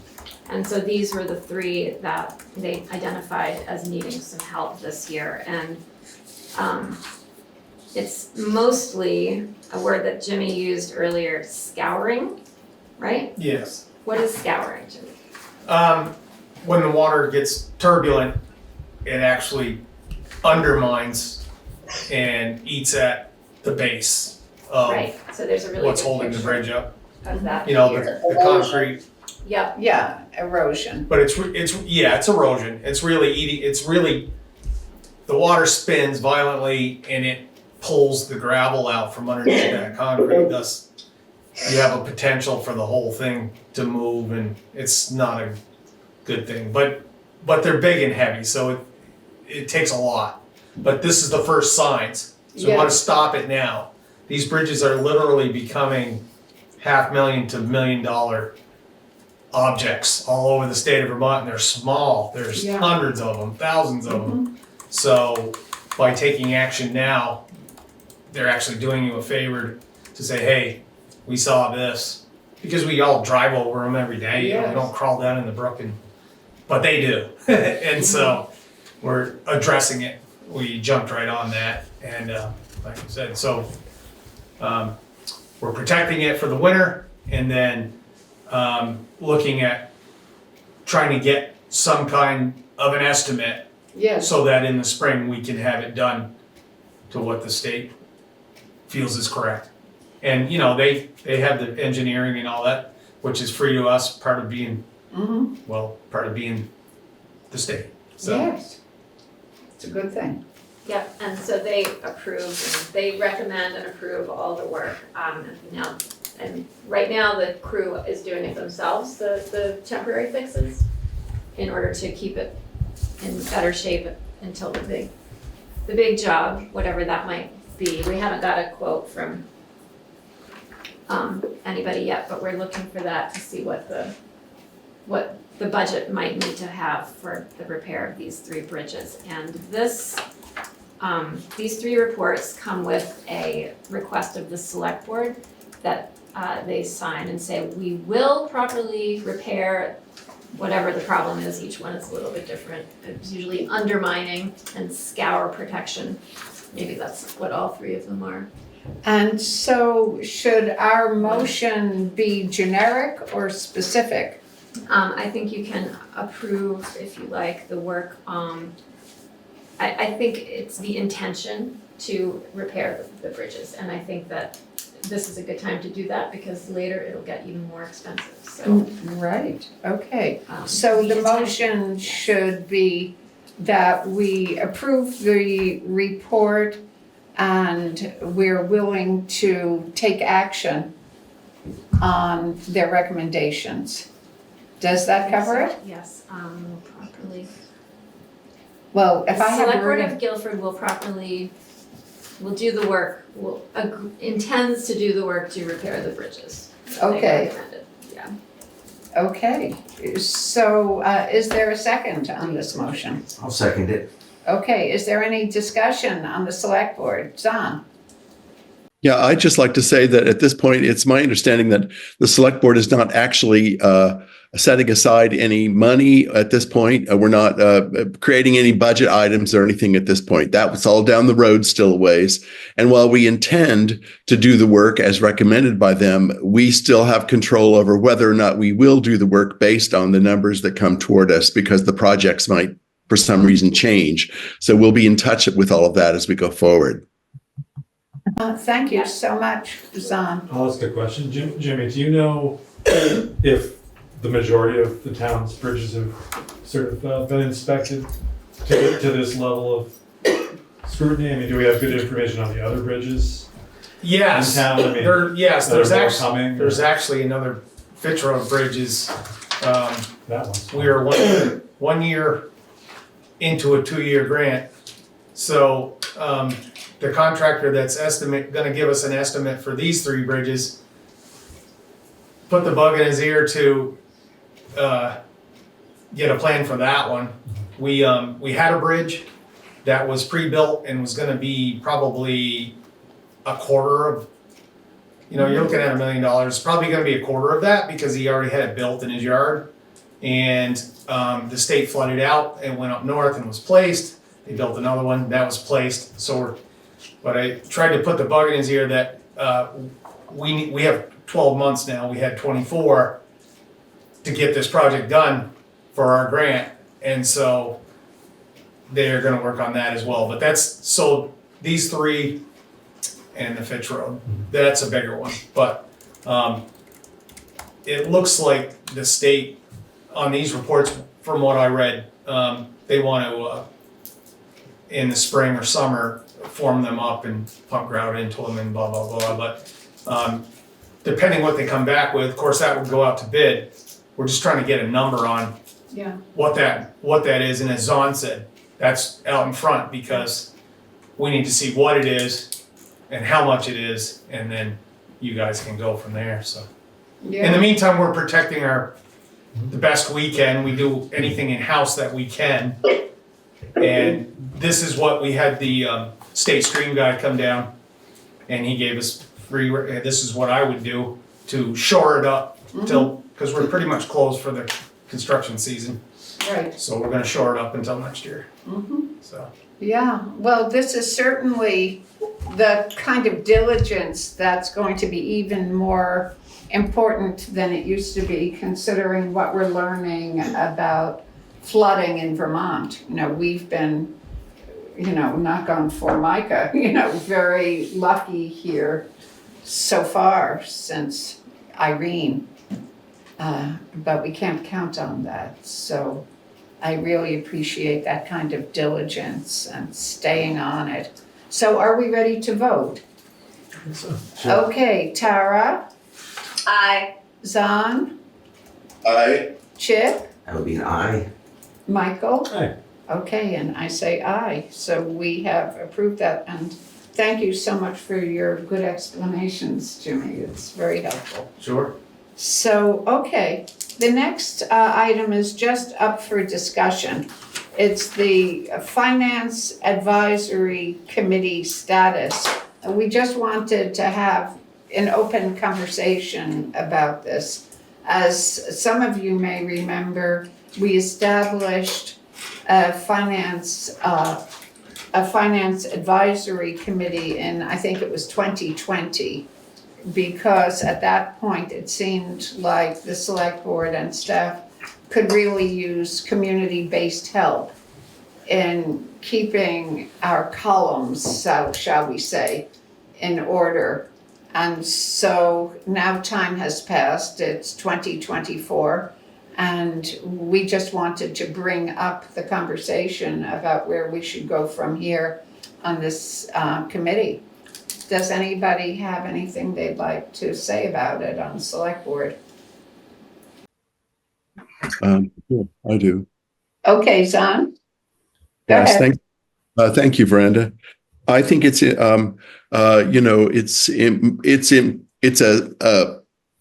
And so these were the 3 that they identified as needing some help this year. And it's mostly a word that Jimmy used earlier, scouring, right? Yes. What is scouring, Jimmy? When the water gets turbulent, it actually undermines and eats at the base of Right, so there's a really what's good holding the picture bridge up. of that You know, here. the concrete. Yep, Yeah, erosion. But it's erosion. It's really the water spins violently and it pulls the gravel out from underneath that concrete. Thus, you have a potential for the whole thing to move, and it's not a good thing. But they're big and heavy, so it takes a lot. But this is the first signs, so we want to stop it now. These bridges are literally becoming $500,000 to $1 million objects all over the state of Vermont, and they're small. There's hundreds of them, thousands of them. So by taking action now, they're actually doing you a favor to say, hey, we saw this, because we all drive over them every day. You know, we don't crawl down in the brook, but they do. And so we're addressing it. We jumped right on that, and like I said, so we're protecting it for the winter, and then looking at trying to get some kind of an estimate Yes, so that in the spring we can have it done to what the state feels is correct. And, you know, they have the engineering and all that, which is free to us, part of being, part of being the state. So, yes. It's a good thing. Yep, and so they approve, they recommend and approve all the work. And right now, the crew is doing it themselves, the temporary fixes, in order to keep it in better shape until the big job, whatever that might be. We haven't got a quote from anybody yet, but we're looking for that to see what the budget might need to have for the repair of these 3 bridges. And these 3 reports come with a request of the select board that they sign and say, we will properly repair whatever the problem is. Each one is a little bit different. It's usually undermining and scour protection. Maybe that's what all 3 of them are. And so should our motion be generic or specific? I think you can approve, if you like, the work. I think it's the intention to repair the bridges, and I think that this is a good time to do that because later it'll get even more expensive, so. Right, okay. So the motion should be that we approve the report and we're willing to take action on their recommendations. Does that cover it? Yes, properly. Well, if I have Select Board wording, of Guilford will do the work, intends to do the work to repair the bridges. They Okay. recommended, yeah. okay. So is there a second on this motion? I'll second it. Okay, is there any discussion on the select board? John? Yeah, I'd just like to say that at this point, it's my understanding that the select board is not actually setting aside any money at this point. We're not creating any budget items or anything at this point. That was all down the road still a ways. And while we intend to do the work as recommended by them, we still have control over whether or not we will do the work based on the numbers that come toward us because the projects might, for some reason, change. So we'll be in touch with all of that as we go forward. Thank you so much, John. I'll ask a question. Jimmy, do you know if the majority of the town's bridges have sort of been inspected to this level of scrutiny? I mean, do we have good information on the other bridges yes, in town? I mean, there's actually another Fitzroy Bridges. that one's We are one year into a 2-year grant. So the contractor that's gonna give us an estimate for these 3 bridges put the bug in his ear to get a plan for that one. We had a bridge that was pre-built and was gonna be probably a quarter of, you're looking at $1 million, probably gonna be a quarter of that because he already had it built in his yard. And the state flooded out and went up north and was placed. They built another one that was placed. But I tried to put the bug in his ear that we have 12 months now. We had 24 to get this project done for our grant, and so they're going to work on that as well. But these 3 and the Fitch Road, that's a bigger one. But it looks like the state on these reports, from what I read, they want to in the spring or summer form them up and pump grout into them and blah blah blah. But depending what they come back with, of course that would go out to bid. We're just trying to get a number on what that is, and as Zon said, that's out in front because we need to see what it is and how much it is, and then you guys can go from there. So in the meantime, we're protecting the best we can. We do anything in-house that we can, and this is what we had the state stream guy come down, and he gave us free. This is what I would do to shore it up because we're pretty much closed for the construction season. Right. So we're going to shore it up until next year. So. Yeah, well, this is certainly the kind of diligence that's going to be even more important than it used to be, considering what we're learning about flooding in Vermont. You know, we've been, you know, knock on Formica, you know, very lucky here so far since Irene. But we can't count on that. So I really appreciate that kind of diligence and staying on it. So are we ready to vote? Okay, Tara, Aye. Zahn, I Chip, That would be an aye. Michael? Aye. Okay, and I say aye. So we have approved that, and thank you so much for your good explanations, Jimmy. It's very helpful. Sure. So, okay, the next item is just up for discussion. It's the Finance Advisory Committee status. We just wanted to have an open conversation about this. As some of you may remember, we established a finance advisory committee in, I think it was 2020, because at that point it seemed like the select board and staff could really use community-based help in keeping our columns, so shall we say, in order. And so now time has passed, it's 2024, and we just wanted to bring up the conversation about where we should go from here on this committee. Does anybody have anything they'd like to say about it on the select board? yeah, I do. Okay, Zahn? Go Yes, ahead. thank you, Veranda. I think it's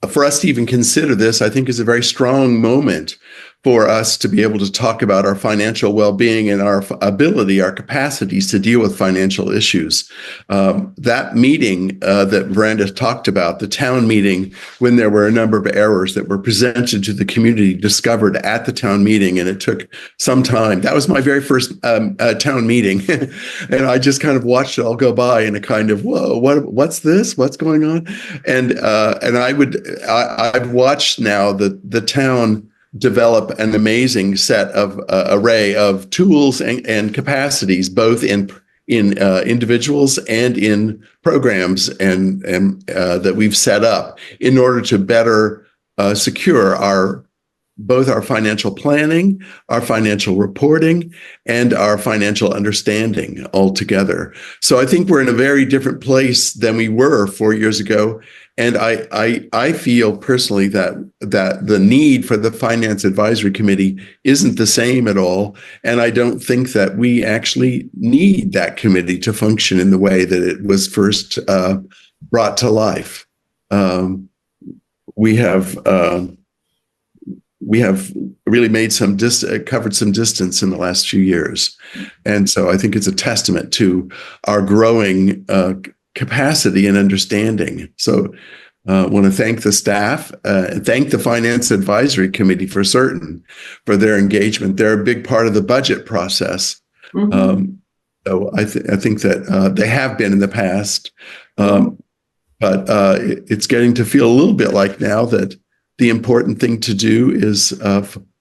for us to even consider this, I think is a very strong moment for us to be able to talk about our financial well-being and our ability, our capacities to deal with financial issues. That meeting that Veranda talked about, the town meeting, when there were a number of errors that were presented to the community, discovered at the town meeting, and it took some time. That was my very first town meeting, and I just kind of watched it all go by in a kind of, whoa, what's this? What's going on? And I've watched now the town develop an amazing set of array of tools and capacities, both in individuals and in programs and that we've set up in order to better secure both our financial planning, our financial reporting, and our financial understanding altogether. So I think we're in a very different place than we were 4 years ago. And I feel personally that the need for the Finance Advisory Committee isn't the same at all. And I don't think that we actually need that committee to function in the way that it was first brought to life. We have really made covered some distance in the last few years. And so I think it's a testament to our growing capacity and understanding. So I want to thank the staff, thank the Finance Advisory Committee for certain for their engagement. They're a big part of the budget process. Mm-hmm. So I think that they have been in the past, but it's getting to feel a little bit like now that the important thing to do is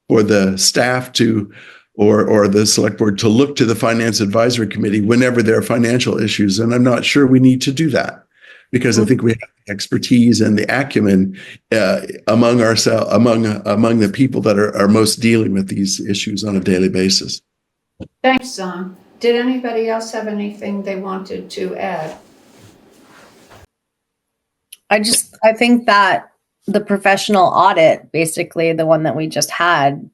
for the staff to, or the select board to look to the Finance Advisory Committee whenever there are financial issues. And I'm not sure we need to do that because I think we have the expertise and the acumen among the people that are most dealing with these issues on a daily basis. Thanks, Zahn. Did anybody else have anything they wanted to add? I think that the professional audit, basically the one that we just had,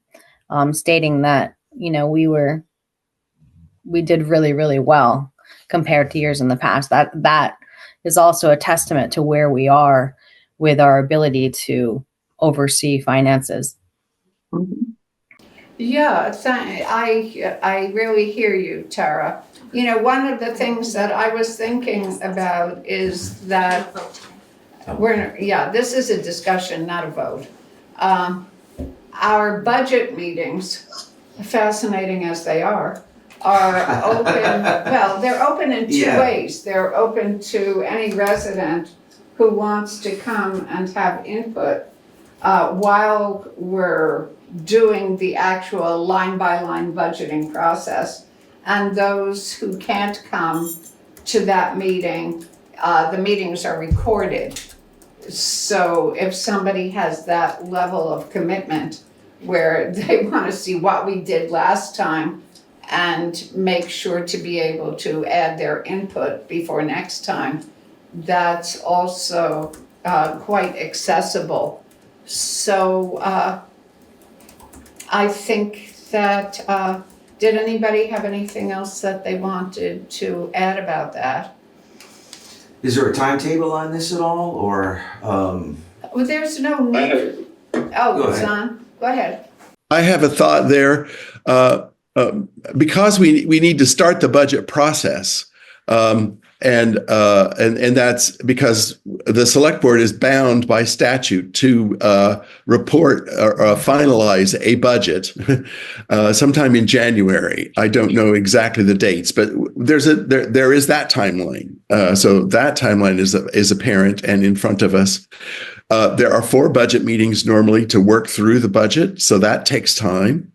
stating that, you know, we did really, really well compared to years in the past. That is also a testament to where we are with our ability to oversee finances. Mm-hmm. Yeah, I really hear you, Tara. You know, one of the things that I was thinking about is that this is a discussion, not a vote. Our budget meetings, fascinating as they are open, well, they're open in two ways. They're open to any resident who wants to come and have input while we're doing the actual line-by-line budgeting process. And those who can't come to that meeting, the meetings are recorded. So if somebody has that level of commitment where they want to see what we did last time and make sure to be able to add their input before next time, that's also quite accessible. So I think that, did anybody have anything else that they wanted to add about that? Is there a timetable on this at all, or? Well, there's no need. Oh, Go it's ahead. on. Go ahead. I have a thought there. Because we need to start the budget process, and that's because the select board is bound by statute to report or finalize a budget sometime in January. I don't know exactly the dates, but there is that timeline. So that timeline is apparent and in front of us. There are 4 budget meetings normally to work through the budget, so that takes time,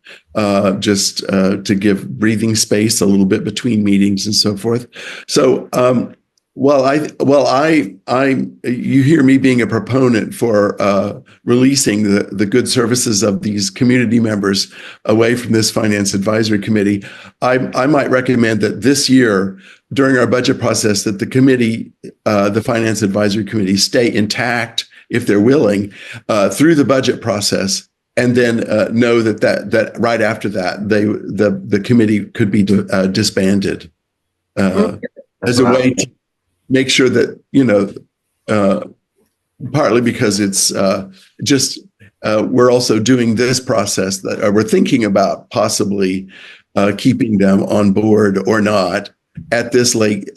just to give breathing space a little bit between meetings and so forth. So, you hear me being a proponent for releasing the good services of these community members away from this Finance Advisory Committee. I might recommend that this year, during our budget process, that the committee, the Finance Advisory Committee, stay intact, if they're willing, through the budget process, and then know that right after that, the committee could be disbanded as a way to make sure that, partly because it's just we're also doing this process that we're thinking about possibly keeping them on board or not at this late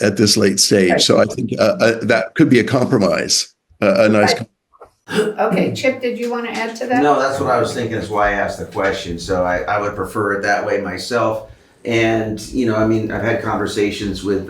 stage. So I think that could be a compromise, a nice. Okay, Chip, did you want to add to that? No, that's what I was thinking, is why I asked the question. So I would prefer it that way myself. And, I've had conversations with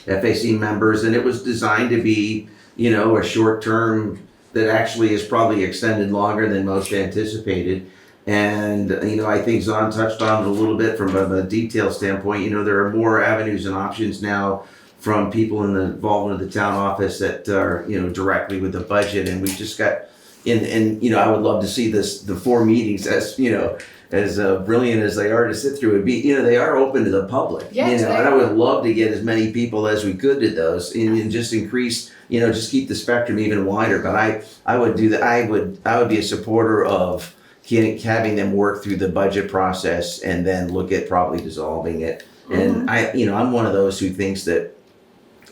FAC members, and it was designed to be, a short term that actually is probably extended longer than most anticipated. And, I think Zon touched on it a little bit from a detail standpoint. There are more avenues and options now from people in the involvement of the town office that are, directly with the budget. And we just got, and I would love to see the 4 meetings as brilliant as they are to sit through. It'd be, they are open to the public. Yes, and I would love to get as many people as we could to those and just increase, just keep the spectrum even wider. But I would do that. I would be a supporter of having them work through the budget process and then look at probably dissolving it. And I'm one of those who thinks that,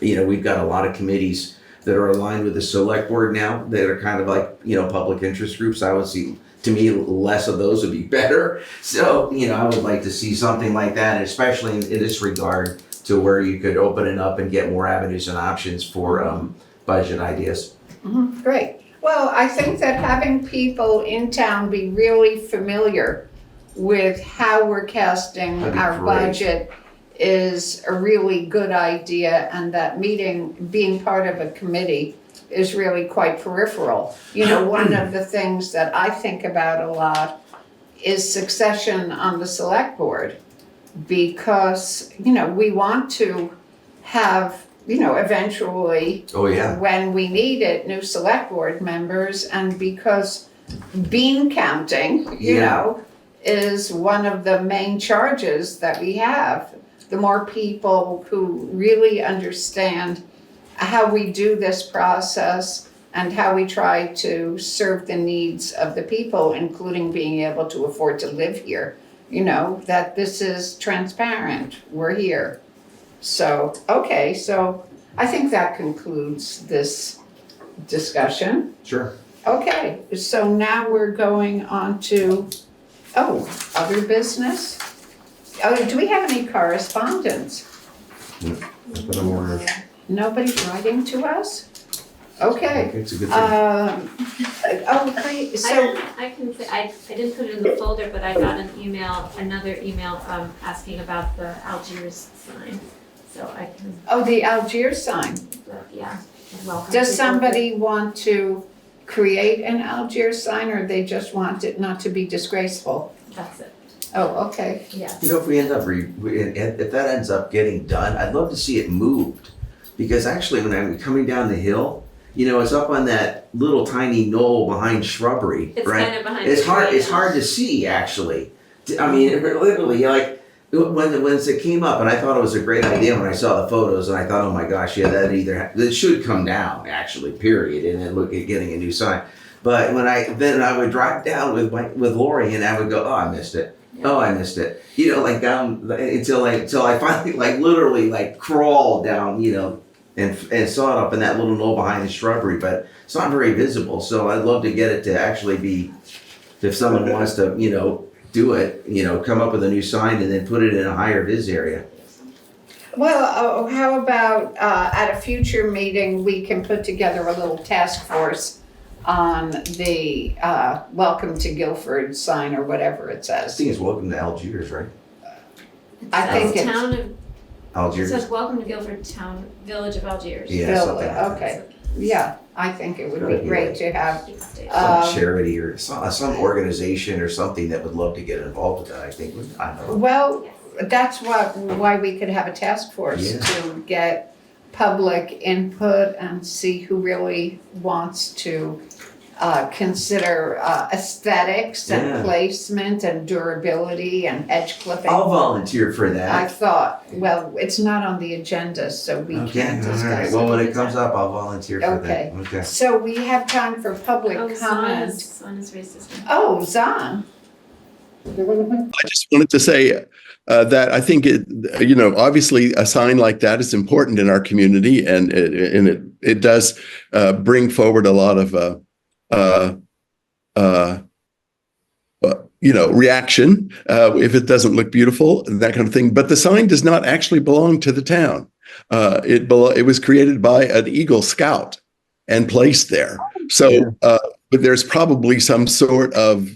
we've got a lot of committees that are aligned with the select board now that are kind of like, public interest groups. I would see, to me, less of those would be better. So, I would like to see something like that, and especially in this regard to where you could open it up and get more avenues and options for budget ideas. Mm-hmm. Great. Well, I think that having people in town be really familiar with how we're casting our budget is a really good idea, and that meeting, being part of a committee, is really quite peripheral. One of the things that I think about a lot is succession on the select board, because, we want to have, eventually, when we need it, new select board members, and because bean counting, is one of the main charges that we have. The more people who really understand how we do this process and how we try to serve the needs of the people, including being able to afford to live here, that this is transparent, we're here. So, okay, so I think that concludes this discussion. Sure. Okay, so now we're going on to, other business? Do we have any correspondence? Nobody's writing to us? Okay. It's a good thing. Okay, so, I can say, I didn't put it in the folder, but I got another email asking about the Algiers sign. So I can, the Algiers sign. yeah. welcome. Does to somebody want to create an Algiers sign, or they just want it not to be disgraceful? That's it, Oh, okay. yes. You know, if we end up, if that ends up getting done, I'd love to see it moved. Because actually, when I'm coming down the hill, you know, it's up on that little tiny knoll behind shrubbery, It's right? kind of behind. It's the hard. tree It's now. hard to see, actually. I mean, literally, like when it came up, and I thought it was a great idea when I saw the photos, and I thought, oh my gosh, yeah, that should come down, actually, period, and then look at getting a new sign. But then I would drive down with Lori, and I would go, oh, I missed it. Oh, I missed it. You know, like down until I finally, like literally, like crawled down, you know, and saw it up in that little knoll behind the shrubbery, but it's not very visible. So I'd love to get it to actually be, if someone wants to, you know, do it, you know, come up with a new sign and then put it in a higher vis area. Well, how about at a future meeting, we can put together a little task force on the welcome to Guilford sign or whatever it I says. think it's welcome to Algiers, right? I think Says it's- town of, it Algiers. says welcome to Guilford Town, Village of Algiers. Yeah, Bill, something like that. okay. Yeah, I think it would be great to have. Some charity or some organization or something that would love to get involved with that. I think I don't know. Well, that's why we could have a task force Yeah. to get public input and see who really wants to consider aesthetics Yeah. and placement and durability and edge clipping. I'll volunteer for I that. thought, well, it's not on the agenda, so we Okay, can't all right. discuss Well, it. when it comes up, I'll volunteer for Okay. that. Okay. So we have time for public Oh, comment. Son is racist. Oh, Zan. I just wanted to say that I think you know, obviously a sign like that is important in our community, and it does bring forward a lot of you know, reaction if it doesn't look beautiful and that kind of thing. But the sign does not actually belong to the town. It was created by an Eagle Scout and placed there. So, but there's probably some sort of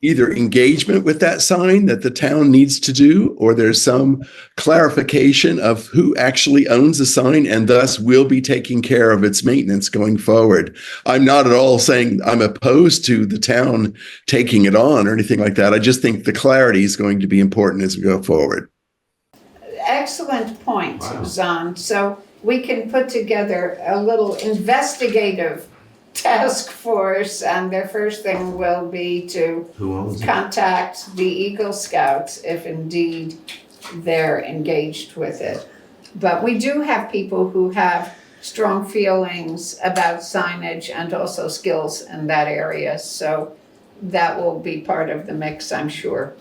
either engagement with that sign that the town needs to do, or there's some clarification of who actually owns the sign and thus will be taking care of its maintenance going forward. I'm not at all saying I'm opposed to the town taking it on or anything like that. I just think the clarity is going to be important as we go forward. Excellent point, Wow. Zan. So we can put together a little investigative task force, and their first thing will be to Who owns it? contact the Eagle Scouts if indeed they're engaged with it. But we do have people who have strong feelings about signage and also skills in that area, so that will be part of the mix, I'm sure.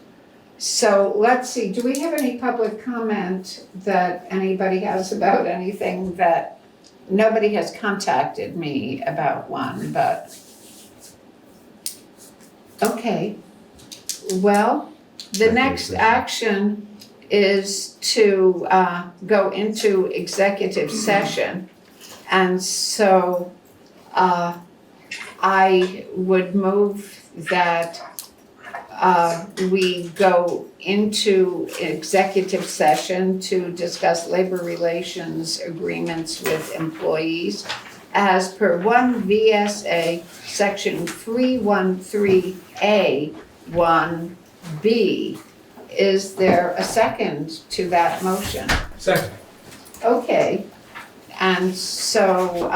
So let's see, do we have any public comment that anybody has about anything? That nobody has contacted me about one, but okay. Well, the next action is to go into executive session. And so I would move that we go into executive session to discuss labor relations agreements with employees as per 1 VSA section 313A 1B. Is there a second to that motion? Second. Okay, and so,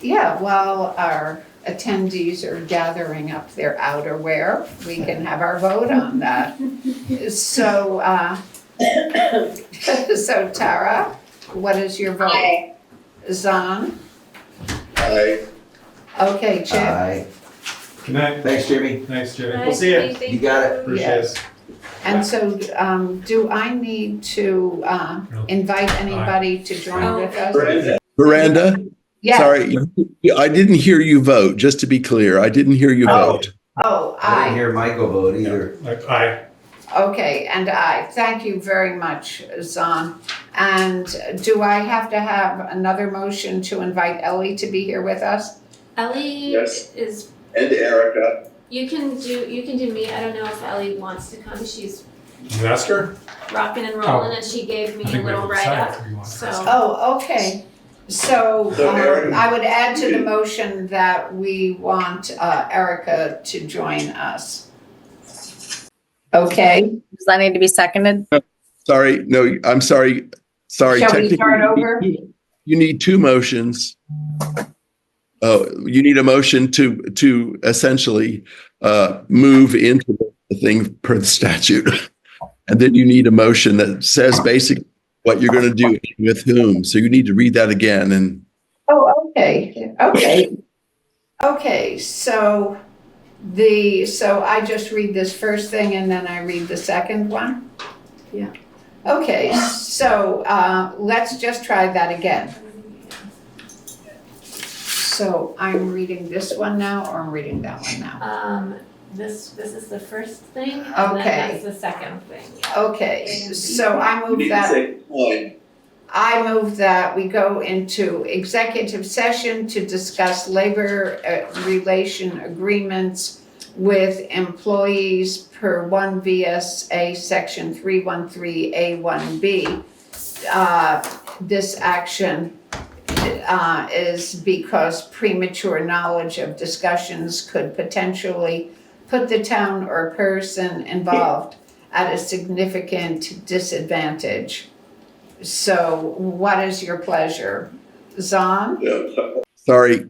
while our attendees are gathering up their outerwear, we can have our vote on that. So, so Tara, what is your vote? Aye. Zan? Aye. Okay, Chip? Aye. Good night. Thanks, Jimmy. Thanks, Jimmy. Nice We'll see you. meeting You got it. Appreciate Yes. it. And so, do I need to invite anybody to join with us? Miranda, Yes. sorry, I didn't hear you vote, just to be clear. I didn't hear you vote. Oh, I didn't aye. hear Michael vote either. Aye. Okay, and I thank you very much, Zan. And do I have to have another motion to invite Ellie to be here with us? Ellie Yes. is, And Erica. you can do me. I don't know if Ellie wants to come. She's You ask her? rocking and rolling, and she gave me I a think we little have to decide write-up, if we want to. so. Oh, okay. So Erica- I would add to the motion that we want Erica to join us. Okay, Does that need to be seconded? Sorry, no, I'm sorry. Sorry, shall we technically, start over? you need two motions. Oh, you need a motion to essentially move into the thing per the statute. And then you need a motion that says basically what you're going to do with whom. So you need to read that again. And Oh, okay, so I just read this first thing and then I read the second one? Yeah. Okay, so let's just try that again. So I'm reading this one now, or I'm reading that one now? This is the first thing, and Okay. then that's the second thing. Okay, so I move that we go into executive session to discuss labor relation agreements with employees per 1 VSA section 313A1B. This action is because premature knowledge of discussions could potentially put the town or person involved at a significant disadvantage. So what is your pleasure? Zahn? sorry.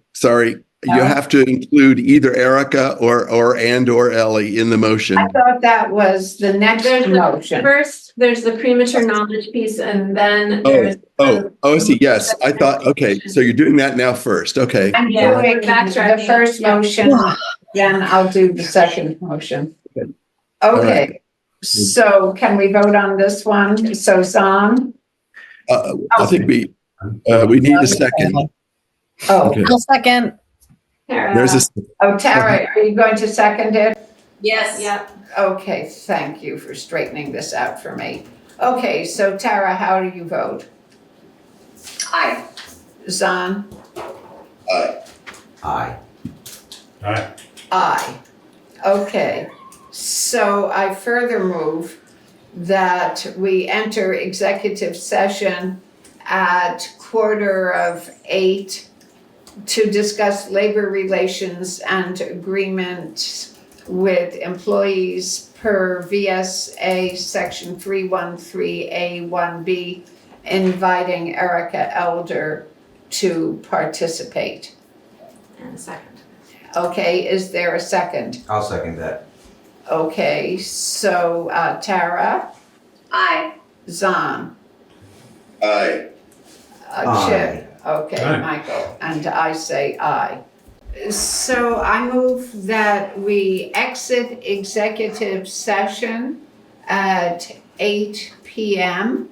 You have to include either Erica or Ellie in the motion. I thought that was the next motion. First, there's the premature knowledge piece, and then there's. I see. Yes, I thought, okay, so you're doing that now first. Okay. I'm Yeah, doing we're backtracking. the first motion, then I'll do the second motion. Good. Okay, so can we vote on this one? So Zahn? I think we need a second. Oh, Okay. I'll second. There's a, Tara, are you going to second it? Yes. Yep. Okay, thank you for straightening this out for me. Okay, so Tara, how do you vote? Aye. Zahn? Aye. Alright, Aye. Okay, so I further move that we enter executive session at 7:45 to discuss labor relations and agreements with employees per VSA section 313A1B, inviting Erica Elder to participate. And a second. Okay, is there a second? I'll second that. Okay, so Tara, Aye. Zahn, aye. Chip, okay, Aye. Michael, and I say aye. So I move that we exit executive session at 8 p.m.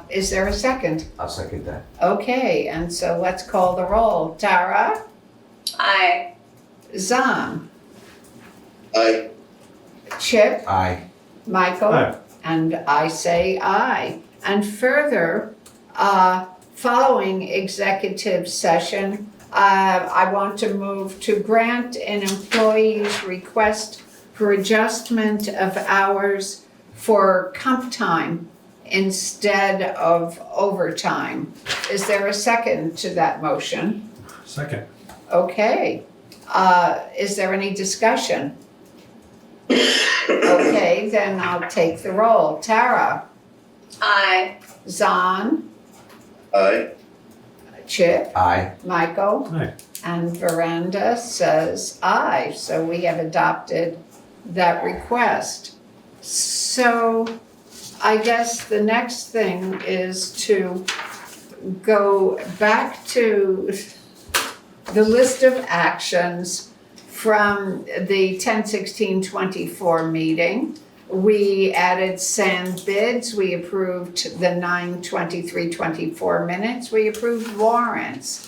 Is there a second? I'll second that. Okay, and so let's call the roll. Tara, Aye. Zahn, Aye. Chip, Aye. Michael, Aye. and I say aye. And further, following executive session, I want to move to grant an employee's request for adjustment of hours for comp time instead of overtime. Is there a second to that motion? second. Okay. Is there any discussion? Okay, then I'll take the roll. Tara, Aye. Zahn, Aye. Chip, Aye. Michael, Aye. and Veranda says aye. So we have adopted that request. So I guess the next thing is to go back to the list of actions from the 10/16/24 meeting. We added sand bids, we approved the 9/23/24 minutes, we approved warrants.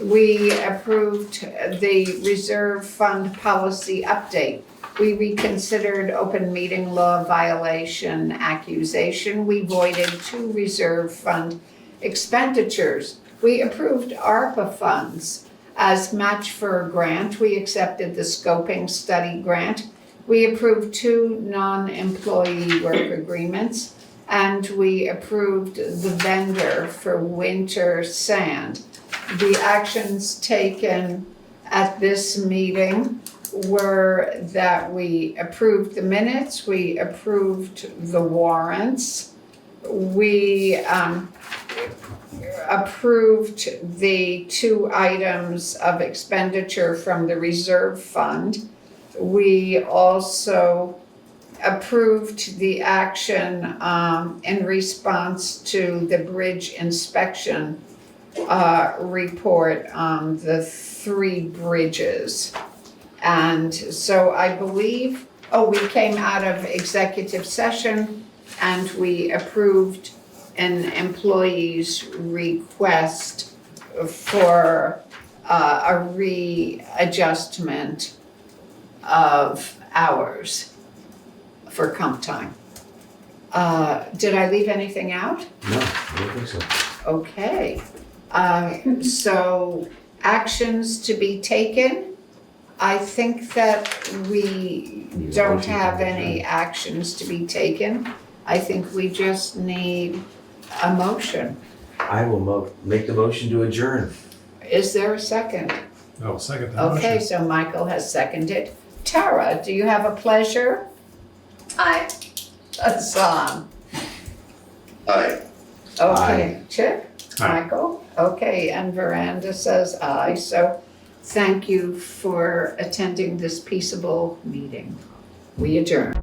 We approved the reserve fund policy update. We reconsidered open meeting law violation accusation. We voided 2 reserve fund expenditures. We approved ARPA funds as match for a grant. We accepted the scoping study grant. We approved 2 non-employee work agreements, and we approved the vendor for winter sand. The actions taken at this meeting were that we approved the minutes, we approved the warrants, we approved the 2 items of expenditure from the reserve fund. We also approved the action in response to the bridge inspection report on the 3 bridges. And so I believe, we came out of executive session and we approved an employee's request for a readjustment of hours for comp time. Did I leave anything out? No, I don't think so. Okay. So actions to be taken. I think that we don't have any actions to be taken. I think we just need a motion. I will make the motion to adjourn. Is there a second? Oh, second that motion. Okay, so Michael has seconded. Tara, do you have a pleasure? Aye. Hassan? Aye. Okay, Chip? Aye. Michael? Okay, and Veranda says aye. So thank you for attending this peaceable meeting. We adjourn.